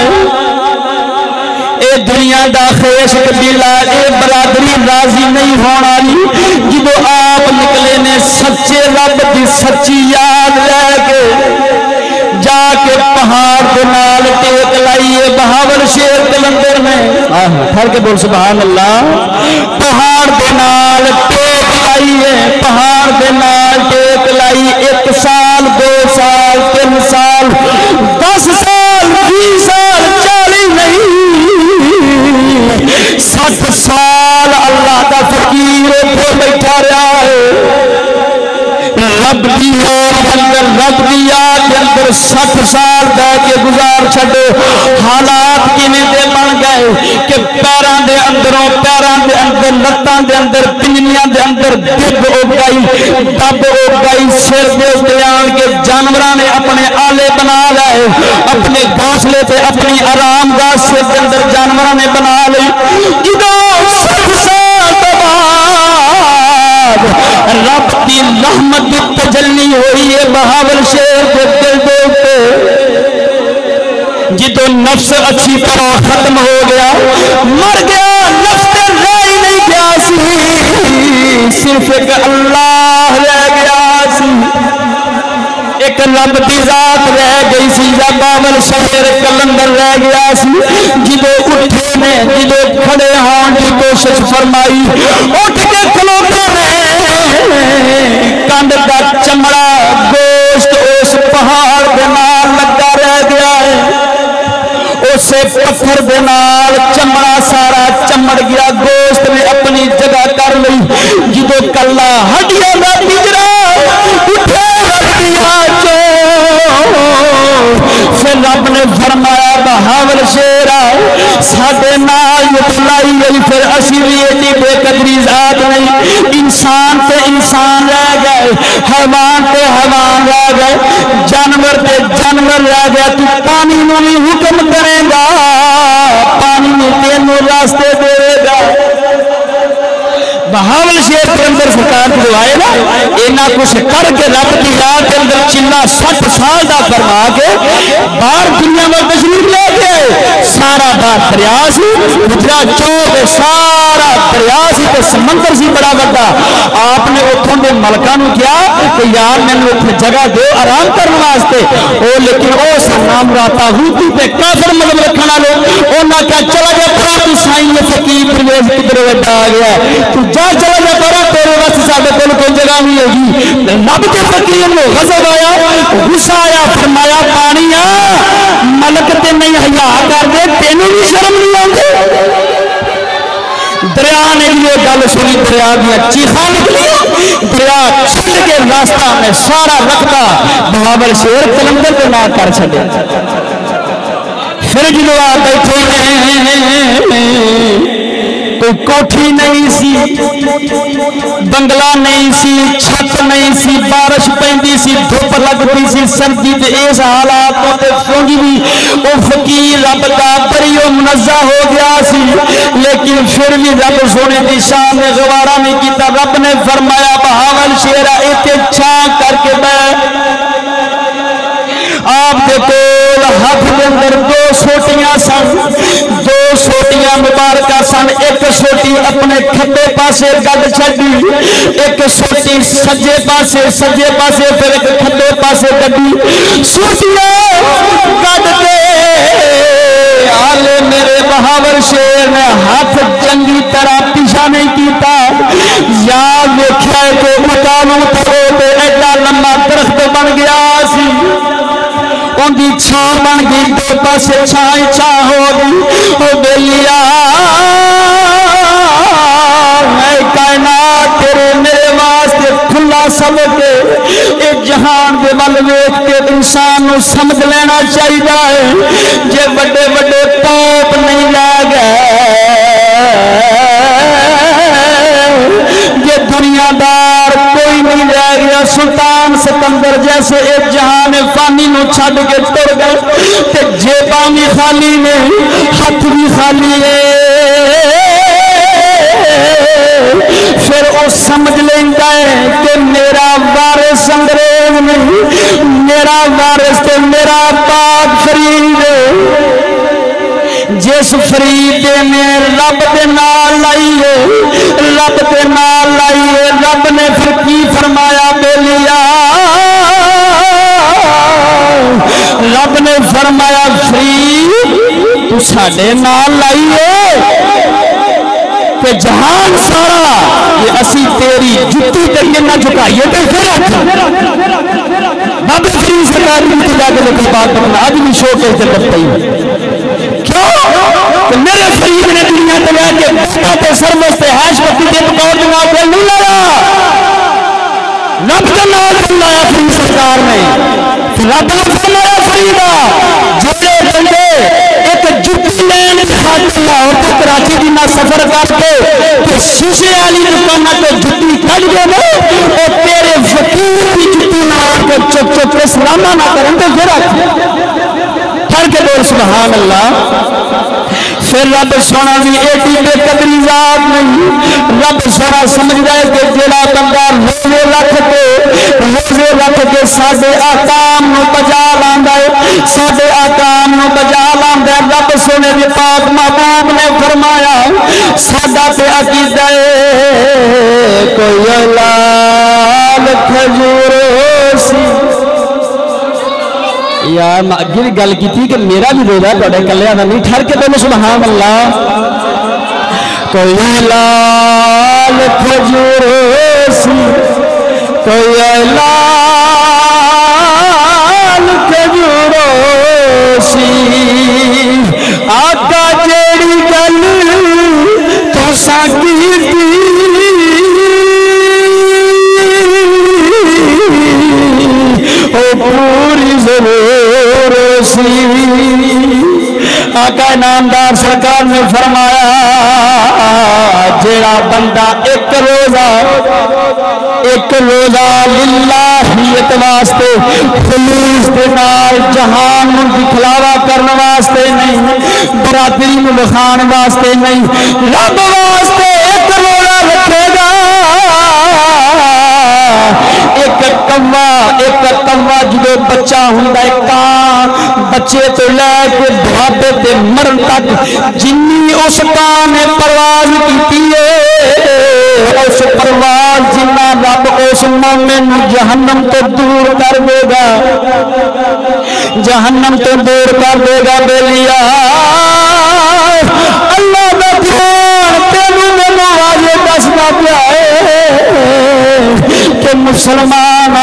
[SPEAKER 3] اے دنیا دا خیش قبیلہ اے برادری راضی نہیں ہونا لی جدو آپ نکلے نے سچے رب دی سچی یاد لے کے جا کے پہاڑ دے نال ٹیک لائیے. بہاول شیر کلندر میں پھر کے بول سبحان اللہ, پہاڑ دے نال ٹیک لائیے, پہاڑ دے نال ٹیک لائی. 1 سال 2 سال 3 سال 10 سال 20 سال 40 نہیں 60 سال اللہ کا فقیر اتنے بیٹھا رہا ہے. رب دی یاد اندر 60 سال دے کے گزار چھڈے. حالات کیویں دے بن گئے کہ پیراں دے اندروں پیراں دے اندر لتاں دے اندر پنجنیاں دے اندر دب اگ گئی, سر دے اوتے آن کے جانوراں نے اپنے آلے بنا لائے, اپنے گھونسلے تے اپنی آرام گاہ سر دے اندر جانوراں نے بنا لئی. جدوں 60 سال بعد رب دی رحمت دی تجلی ہوئی ہے بہاول شیر کے دل دے اوپر, جدو نفس اچھی طرح ختم ہو گیا, مر گیا, نفس تے رہ ہی نہیں گیا سی, صرف ایک اللہ رہ گیا سی, ایک رب دی ذات رہ گئی سی, یا بہاول شیر کلندر رہ گیا سی. جدو اٹھے نے جدو کھڑے ہون کی کوشش فرمائی, اٹھ کے کھلوتے نے, کنڈ دا چمڑا گوشت اس پہاڑ دے نال لگا رہ گیا ہے, اسے پتھر دے نال چمڑا سارا چمڑ گیا, گوشت نے اپنی جگہ کر لی. جدو کلا ہڈیاں دا پنجرا اٹھے ہڈیاں چوں, پھر رب نے فرمایا بہاول شیرا ساڈے نال لائی گئی, پھر اسی بھی ایڈی بے قدری ذات نہیں. انسان تے انسان رہ گئے, حیوان تے حیوان رہ گئے, جانور تے جانور رہ گئے. تو پانی نو بھی حکم کرے گا, پانی نو تینوں راستے دے گا. بہاول شیر کے اندر سرکار جو آئے نا, اینا کچھ کر کے رب کی یاد کے اندر چلا 60 سال دا فرما کے باہر دنیا میں تشریف لے کے سارا باہر دریا سی گجرا چوک سارا دریا سی تے سمندر سی بڑا بڑا آپ نے اتوں کے ملکاں نو کیا کہ یار میں اتنے جگہ دو آرام کرنے واسطے او لیکن او سنام راتا ہوتی تے کافر مذہب رکھنے والے انہاں کیا چلا گیا پرا تو سائیں فقیر پرویز کدھر وڈا آ گیا تو جا چلا گیا پرا تیرے واسطے ساڈے کول کوئی جگہ نہیں ہوگی رب کے فقیر نو غضب آیا غصہ آیا فرمایا پانی آ ملک تے نہیں حیا کر دے تینوں بھی شرم نہیں آندی دریا نے یہ گل سنی دریا دیا چیخاں نکلی دریا چھٹ کے راستہ میں سارا رکھتا بہاول شیر کلندر کو نہ کر چھڑے پھر جدو آ بیٹھے کوئی کوٹھی نہیں سی بنگلہ نہیں سی چھت نہیں سی بارش پیندی سی دھوپ لگتی سی سردی تے اس حالات تے سونگی بھی او فقیر رب دا بری و منزہ ہو گیا سی لیکن پھر بھی رب سونے دی شان نے گوارا نہیں کیتا رب نے فرمایا بہاول شیرا ایتھے چھاں کر کے بیٹھ آپ دے کول ہاتھ دے اندر 2 سوٹیاں سن 2 سوٹیاں مبارکہ سن ایک سوٹی اپنے کھبے پاسے گڈ چھڈی ایک سوٹی سجے پاسے پھر ایک کھبے پاسے گڈی سوٹیاں گڈ کے آلے میرے بہاول شیر نے ہاتھ چنگی طرح پیچھا نہیں کیتا یاد دیکھا ہے کہ مکانوں تھے ایڈا لمبا درخت بن گیا سی ان دی چھاں بن گئی 2 پاسے چھاں ہو گئی او بیلیا میں کائنات تیرے میرے واسطے کھلا سب کے اے جہان دے ول ویکھ کے انسان نو سمجھ لینا چاہیے جے بڑے بڑے توپ نہیں لے گئے یہ دنیا دار کوئی نہیں رہ گیا سلطان سکندر جیسے ایک جہان فانی نو چھڈ کے ٹر گئے تے جیباں بھی خالی نے ہاتھ بھی خالی ہے پھر وہ سمجھ لینا ہے کہ میرا وارث انگریز نہیں میرا وارث تے میرا پاک فرید جس فرید نے رب دے نال لائیے رب نے پھر کی فرمایا بیلیا رب نے فرمایا فرید تو ساڈے نال لائیے کہ جہان سارا یہ اسی تیری جتی کریے نہ جھکائیے تو پھر باب فرید سرکار نے جا کے لکھ بات کرنا آج بھی شو کے کرتا ہی کیوں کہ میرے فرید نے دنیا تے لے کے بستا تے سرمست حیش پتی کے بطور جناب دل نہیں لایا رب کا نام لایا فرید سرکار نے رب نے فرمایا فریدا جڑے بندے ایک جتی لین خاطر لاہور تے کراچی دی نہ سفر کر کے تے شیشے والی دکاناں تے جتی کڈ دے او تیرے فقیر دی جتی نہ کے چپ چپ کے سلامہ نہ کرن تے پھر پڑھ کے بول سبحان اللہ پھر رب سونا بھی ایڈی بے قدری ذات نہیں رب سونا سمجھ رہے کہ جڑا بندہ روزے رکھ کے ساڈے احکام نو بجا لاندا ہے ساڈے احکام نو بجا لاندا ہے رب سونے دے پاک محبوب نے فرمایا ساڈا تے عقیدہ ہے کوئی لال کھجور سی یار میں اگے بھی گل کی تھی کہ میرا بھی روزہ تھوڑے کلیاں دا نہیں ٹھہر کے بولو سبحان اللہ کوئی لال کھجور سی کوئی لال کھجور سی آقا جیڑی گل تو ساکی پوری ضرور سی آقا نامدار سرکار نے فرمایا جیڑا بندہ ایک روزہ للہیت واسطے خلوص دے نال جہان نو دکھلاوا کرنے واسطے نہیں برادری نو بخان واسطے نہیں رب واسطے ایک روزہ رکھے گا کوا ایک کوا جدو بچہ ہوندا ہے کان بچے تو لے کے بڑھاپے تے مرن تک جنی اس کان نے پرواز کیتی ہے اس پرواز جنہ رب اس مومن جہنم تو دور کر دے گا جہنم تو دور کر دے گا بیلیا اللہ دا قرآن تینوں مینوں آجے دسنا پیا ہے کہ مسلمان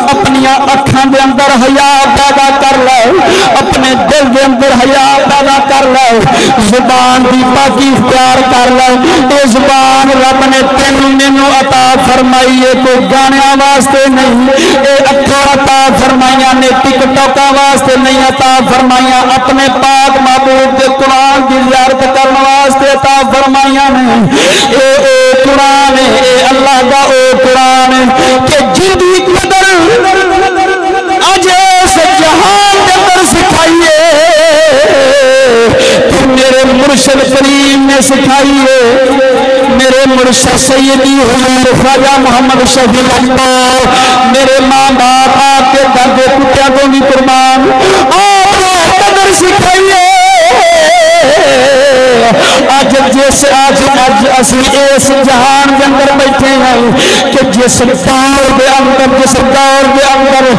[SPEAKER 3] اپنی اکھاں دے اندر حیا پیدا کر لے اپنے دل دے اندر حیا پیدا کر لے زبان دی پاکی اختیار کر لے یہ زبان رب نے تینوں مینوں عطا فرمائی ہے کوئی گانیاں واسطے نہیں اے اکھاں عطا فرمائیاں نے ٹک ٹوکاں واسطے نہیں عطا فرمائیاں اپنے پاک معبود دے قرآن دی زیارت کرنے واسطے عطا فرمائیاں نے اے قرآن اے اللہ دا او قرآن کہ جدی قدر آج اس جہان کے اندر سکھائیے کہ میرے مرشد کریم نے سکھائیے میرے مرشد سیدی حضور خواجہ محمد شفیع اللہ میرے ماں باپ آپ کے درد کتیاں کو بھی قربان آپ نے قدر سکھائیے آج اسی اس جہان کے اندر بیٹھے ہیں کہ جس دور دے اندر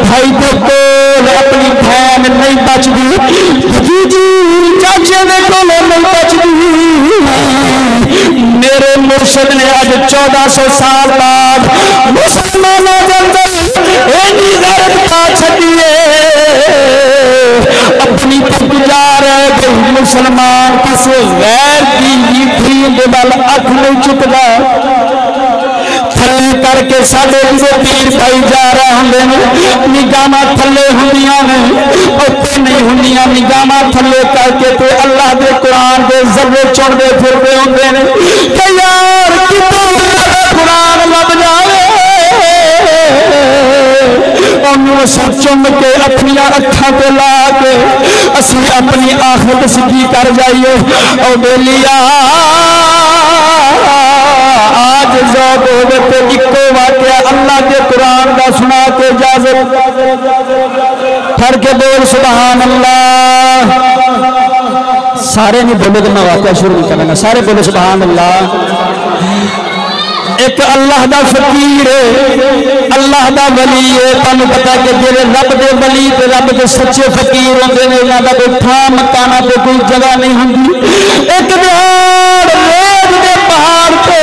[SPEAKER 3] بھائی دے کول اپنی بہن نہیں بچتی جی چاچے دے کول نہیں بچتی میرے مرشد نے آج 1400 سال بعد مسلمانوں کے اندر اینی غیرت پا چھڈی ہے اپنی تجار ہے کہ مسلمان کسی غیر کی دین دے بل اکھ نہیں چکدا تھلے کر کے ساڈے جو پیر پائی جا رہے ہوں نگاہاں تھلے ہوندیاں نے اوتے نہیں ہوندیاں نگاہاں تھلے کر کے تے اللہ دے قرآن دے ذرے چڑھدے پھردے ہوندے نے کہ یار کتوں قرآن لب جاوے انہوں چم کے اپنی اکھاں تے لا کے اسی اپنی آخرت سکی کر جائیے او بیلیا آج ذوق ہوئے تے اکو واقعہ اللہ کے قرآن کا سنا کے اجازت پھر کے بول سبحان اللہ سارے نہیں بولے تو میں واقعہ شروع نہیں کرنا سارے بولے سبحان اللہ ایک اللہ دا فقیر ہے اللہ دا ولی ہے تانوں پتہ کہ جڑے رب دے ولی تے رب دے سچے فقیر ہوندے نے انہاں دا کوئی تھاں مکانہ تے کوئی جگہ نہیں ہوندی ایک دہاڑ ریت دے پہاڑ تے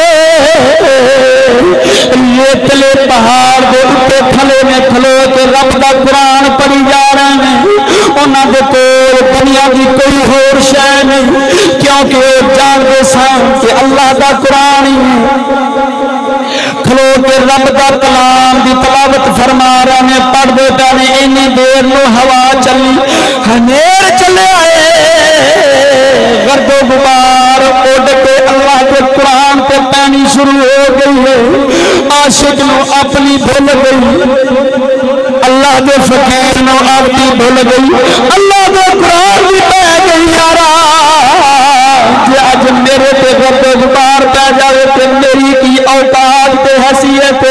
[SPEAKER 3] ریتلے پہاڑ دے اوپر کھلے نے کھلو کے رب دا قرآن پڑھی جا رہے ہیں انہاں دے کول دنیا دی کوئی ہور شے نہیں کیونکہ وہ جانتے سن کہ اللہ دا قرآن ہی کھلو کے رب دا کلام دی تلاوت فرما رہے ہیں پڑھ دے پہنے اینی دیر نو ہوا چلی ہنیر چلے آئے گرد و غبار اڑ کے اللہ کے قرآن پہ پہنی شروع ہو گئی ہے عاشق نو اپنی بھول گئی اللہ دے فقیر نو اپنی بھول گئی اللہ دے قرآن بھی پہ گئی یارا کہ آج میرے پہ گرد و غبار پہ جاوے تے میری کی اوقات تے حیثیت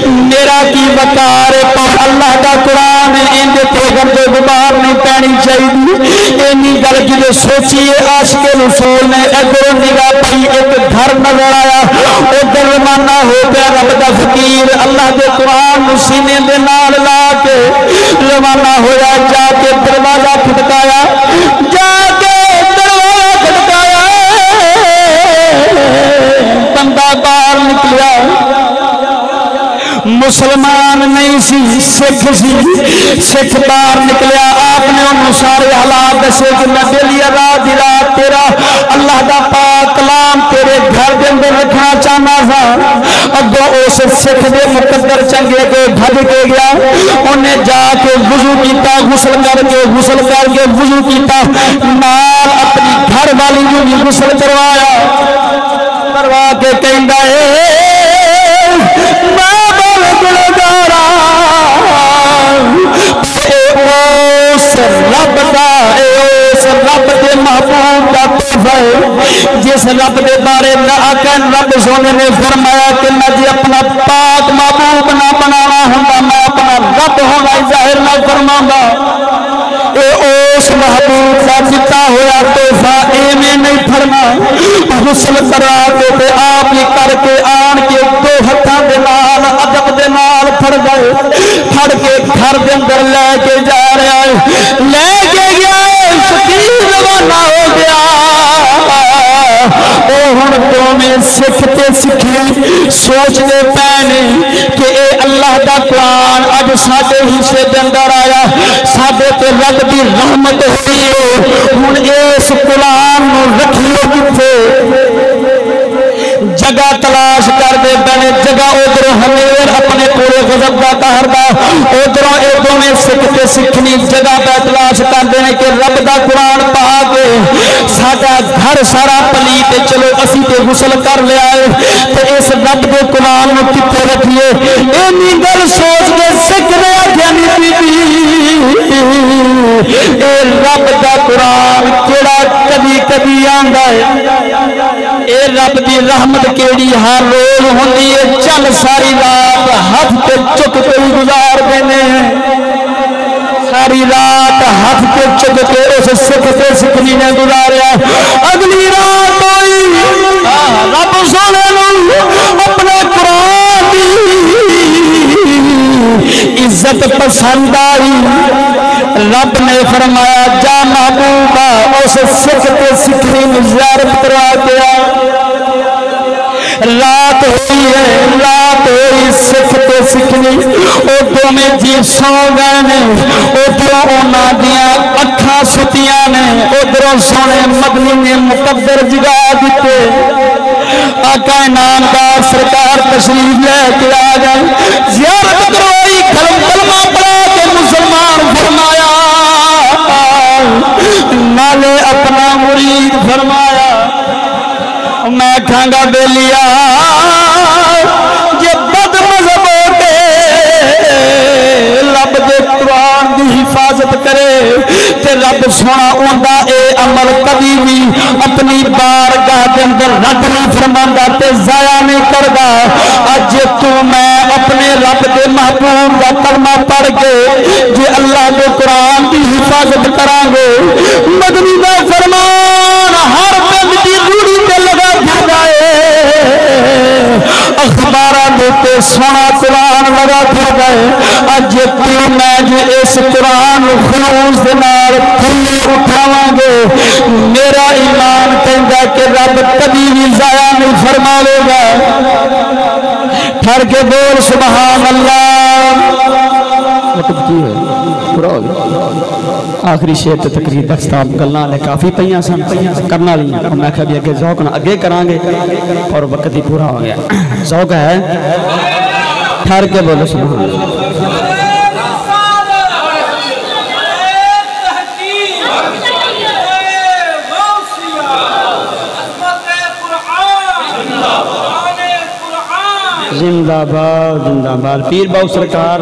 [SPEAKER 3] میرا کی وقار پر اللہ کا قرآن ان دے تے گرد و غبار نہیں پینی چاہیے اینی گل جدے سوچیے عاشق رسول نے ادھر نگاہ پئی ایک گھر نظر آیا ادھر روانہ ہو گیا رب دا فقیر اللہ دے قرآن سینے دے نال لا کے روانہ ہویا جا کے دروازہ کھٹکایا جا کے دروازہ کھٹکایا بندہ باہر نکلیا مسلمان نہیں سی سکھ باہر نکلیا آپ نے انہوں سارے حالات دسے کہ میں دلی رات تیرا اللہ دا پاک کلام تیرے گھر کے اندر رکھنا چاہنا تھا اگوں اس سکھ دے مقدر چنگے کو بھج کے گیا انہیں جا کے وضو کیتا غسل کر کے وضو کیتا نال اپنی گھر والی جو بھی غسل کروایا کروا کے کہندا ہے جس رب دے بارے رب سونے نے فرمایا کہ میں جی اپنا پاک محبوب بنانا ہوندا میں اپنا رب ہونا ظاہر نہ فرماؤں اے اس محبوب کا دتا ہوا تحفہ ایویں نہیں پھڑنا غسل کرا کے تے آپ ہی کر کے آن کے دو ہتھاں دے نال ادب دے نال پھڑ گئے پھڑ کے گھر دے اندر لے کے جا رہا ہے لے کے گیا شکیل روانہ ہو گیا او ہن دوویں سکھ تے سکھی سوچ دے پینے کہ اے اللہ دا قرآن اج ساڈے حصے دے اندر آیا ساڈے تے رب دی رحمت ہوئی ہے ہن اس قرآن نو رکھیو کتے جگہ تلاش کر دے بنے جگہ ادھر ہمیر اپنے پورے غضب دا قہر دا ادھروں اے دوویں سکھ تے سکھنی جگہ پہ تلاش کر دے کہ رب دا قرآن پا کے ساڈا گھر سارا پلیت چلو اسی تے غسل کر لیا ہے تے اس رب دے قرآن نو کتے رکھیے اینی گل سوچ کے سکھ رہا جانی بی اے رب دا قرآن کیڑا کبھی کبھی آندا ہے اے رب دی رحمت کیڑی ہر روز ہوندی ہے چل ساری رات ہاتھ تے چک کے گزار دینے ساری رات ہاتھ تے چک کے اس سکھ تے سکھنی نے گزاریا اگلی رات ہوئی رب سونے نو اپنے قرآن دی عزت پسند آئی رب نے فرمایا جا محبوبہ اس سکھ تے سکھنی میں زیارت کروا کے رات ہوئی ہے رات ہوئی سکھ تے سکھنی او دو میں جی سو گئے نے ادھروں انہاں دیاں اکھاں ستیاں نے ادھروں سونے مدنی نے مقدر جگا دیتے آقا نامدار سرکار تشریف لے کے آ گئے زیارت کروائی کلمہ پڑھا کے مسلمان فرمایا نالے اپنا مرید فرمایا میں کھانگا بے لیا یہ بد مذہب ہوتے رب دے قرآن دی حفاظت کرے تے رب سونا اوندا اے عمل کبھی بھی اپنی بارگاہ دے اندر رد نہیں فرماندا تے ضائع نہیں کردا اج تو میں اپنے رب دے محبوب دا کلمہ پڑھ کے جے اللہ دے قرآن دی حفاظت کران گے مدنی دا فرمان ہر پنڈ دی روڑی تے لگا اخبارہ دیتے سونا قرآن لگا پھر گئے اج تو میں جو اس قرآن خلوص دنار کھلی اٹھاواں گے میرا ایمان کہندا کہ رب کبھی بھی ضائع نہیں فرماوے گا پھر کے بول سبحان اللہ وقت کی ہے آخری شعر تے تقریر دستاب گلاں لے کافی پیاں سن کرنا لیاں میں کہا بھی اگے ذوق نہ اگے کران گے اور وقت ہی پورا ہو گیا ذوق ہے ٹھہر کے بولو سبحان اللہ زندہ باد پیر باؤ سرکار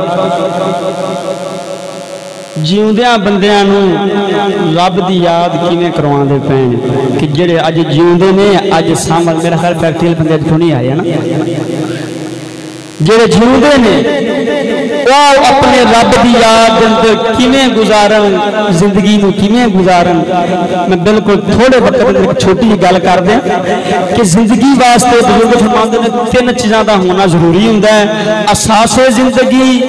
[SPEAKER 3] جیوندیاں بندیاں نو رب دی یاد کیویں کرواندے پین کہ جڑے اج جیوندے نے اج سامل میرا خیال فیکٹری بندے تو نہیں آئے نا جڑے جیوندے نے وہ اپنے رب دی یاد اندر کیویں گزارن زندگی نو کیویں گزارن میں بالکل تھوڑے وقت اندر ایک چھوٹی جی گل کر دیں کہ زندگی واسطے بزرگ فرماندے نے تین چیزاں دا ہونا ضروری ہوندا ہے اساس زندگی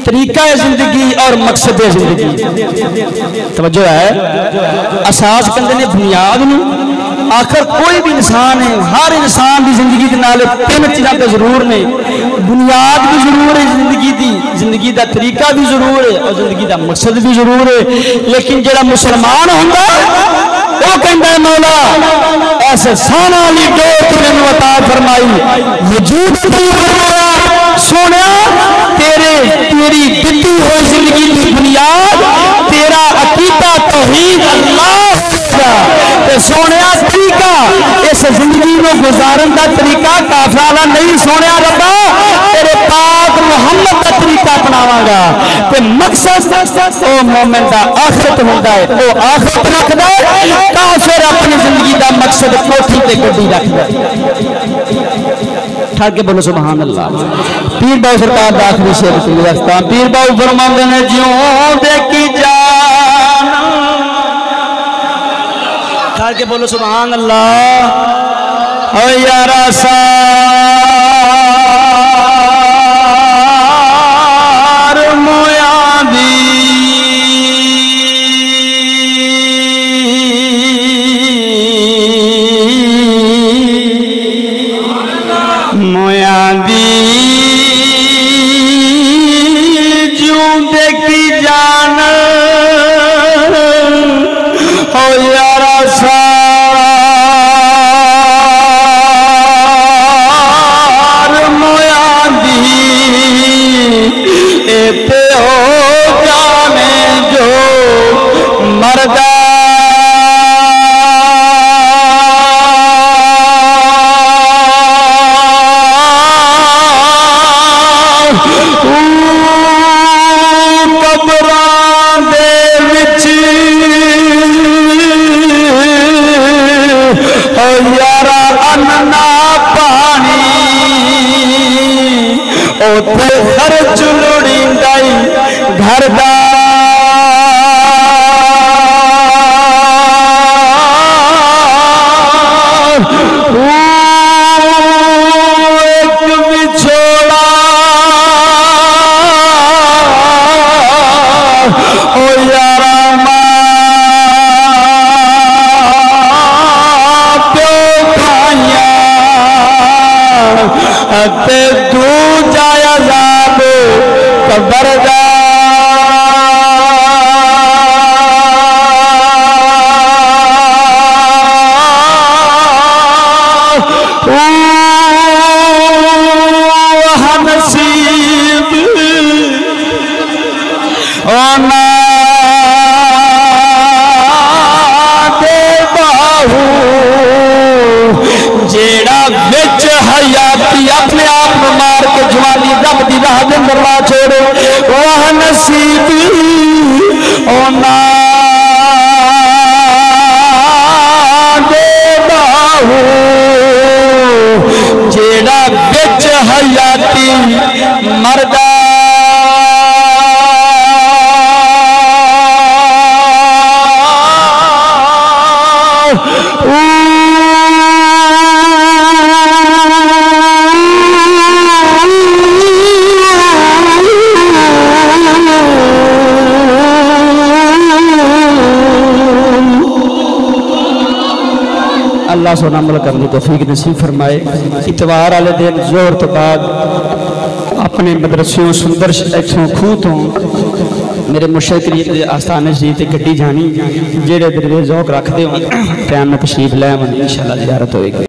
[SPEAKER 3] طریقہ زندگی اور مقصد زندگی توجہ ہے اساس کہندے نے بنیاد نو آخر کوئی بھی انسان ہے ہر انسان دی زندگی دے نال تین چیزاں تے ضرور نے بنیاد بھی ضرور ہے زندگی دی زندگی دا طریقہ بھی ضرور ہے اور زندگی دا مقصد بھی ضرور ہے لیکن جڑا مسلمان ہوندا وہ کہندا ہے مولا ایسے سانا علی ڈوٹ نے عطا فرمائی وجود دی فرمایا سونیا تیری دتی ہوئی زندگی کی بنیاد تیرا عقیدہ توحید اللہ سونیا طریقہ اس زندگی میں گزارن کا طریقہ کافرانہ نہیں سونیا ربا تیرے پاک محمد کا طریقہ اپناواں گا تے مقصد او مومن دا آخرت ہوندا ہے او آخرت رکھدا ہے کافر اپنی زندگی دا مقصد کوٹھی تے گڈی رکھدا ہے ٹھا کے بولو سبحان اللہ پیر باؤ سرکار دا آخری شعر سن رکھتا پیر باؤ فرماندے نے جیوں دے کی جان ٹھا کے بولو سبحان اللہ او یارا گھر دا ایک بچھوڑا او یارا ماں پیو بھائیاں تے تو جایا عذاب قبر دا جیڑا بچ حیاتی اپنے آپ میں مار کے جوانی رب دی راہ دے اندر لا چھوڑے وہ نصیب اونا دے باہو جیڑا بچ حیاتی مردہ اللہ سونا عمل کرنے توفیق نصیب فرمائے اتوار والے دن زور تو بعد اپنے مدرسوں سندر ایکسوں کھوتوں میرے مرشد کریم دے آستانے سے تے گڈی جانی جیڑے دل ذوق رکھ دے ہوں پیان میں تشریف لے من انشاءاللہ زیارت ہوئے گی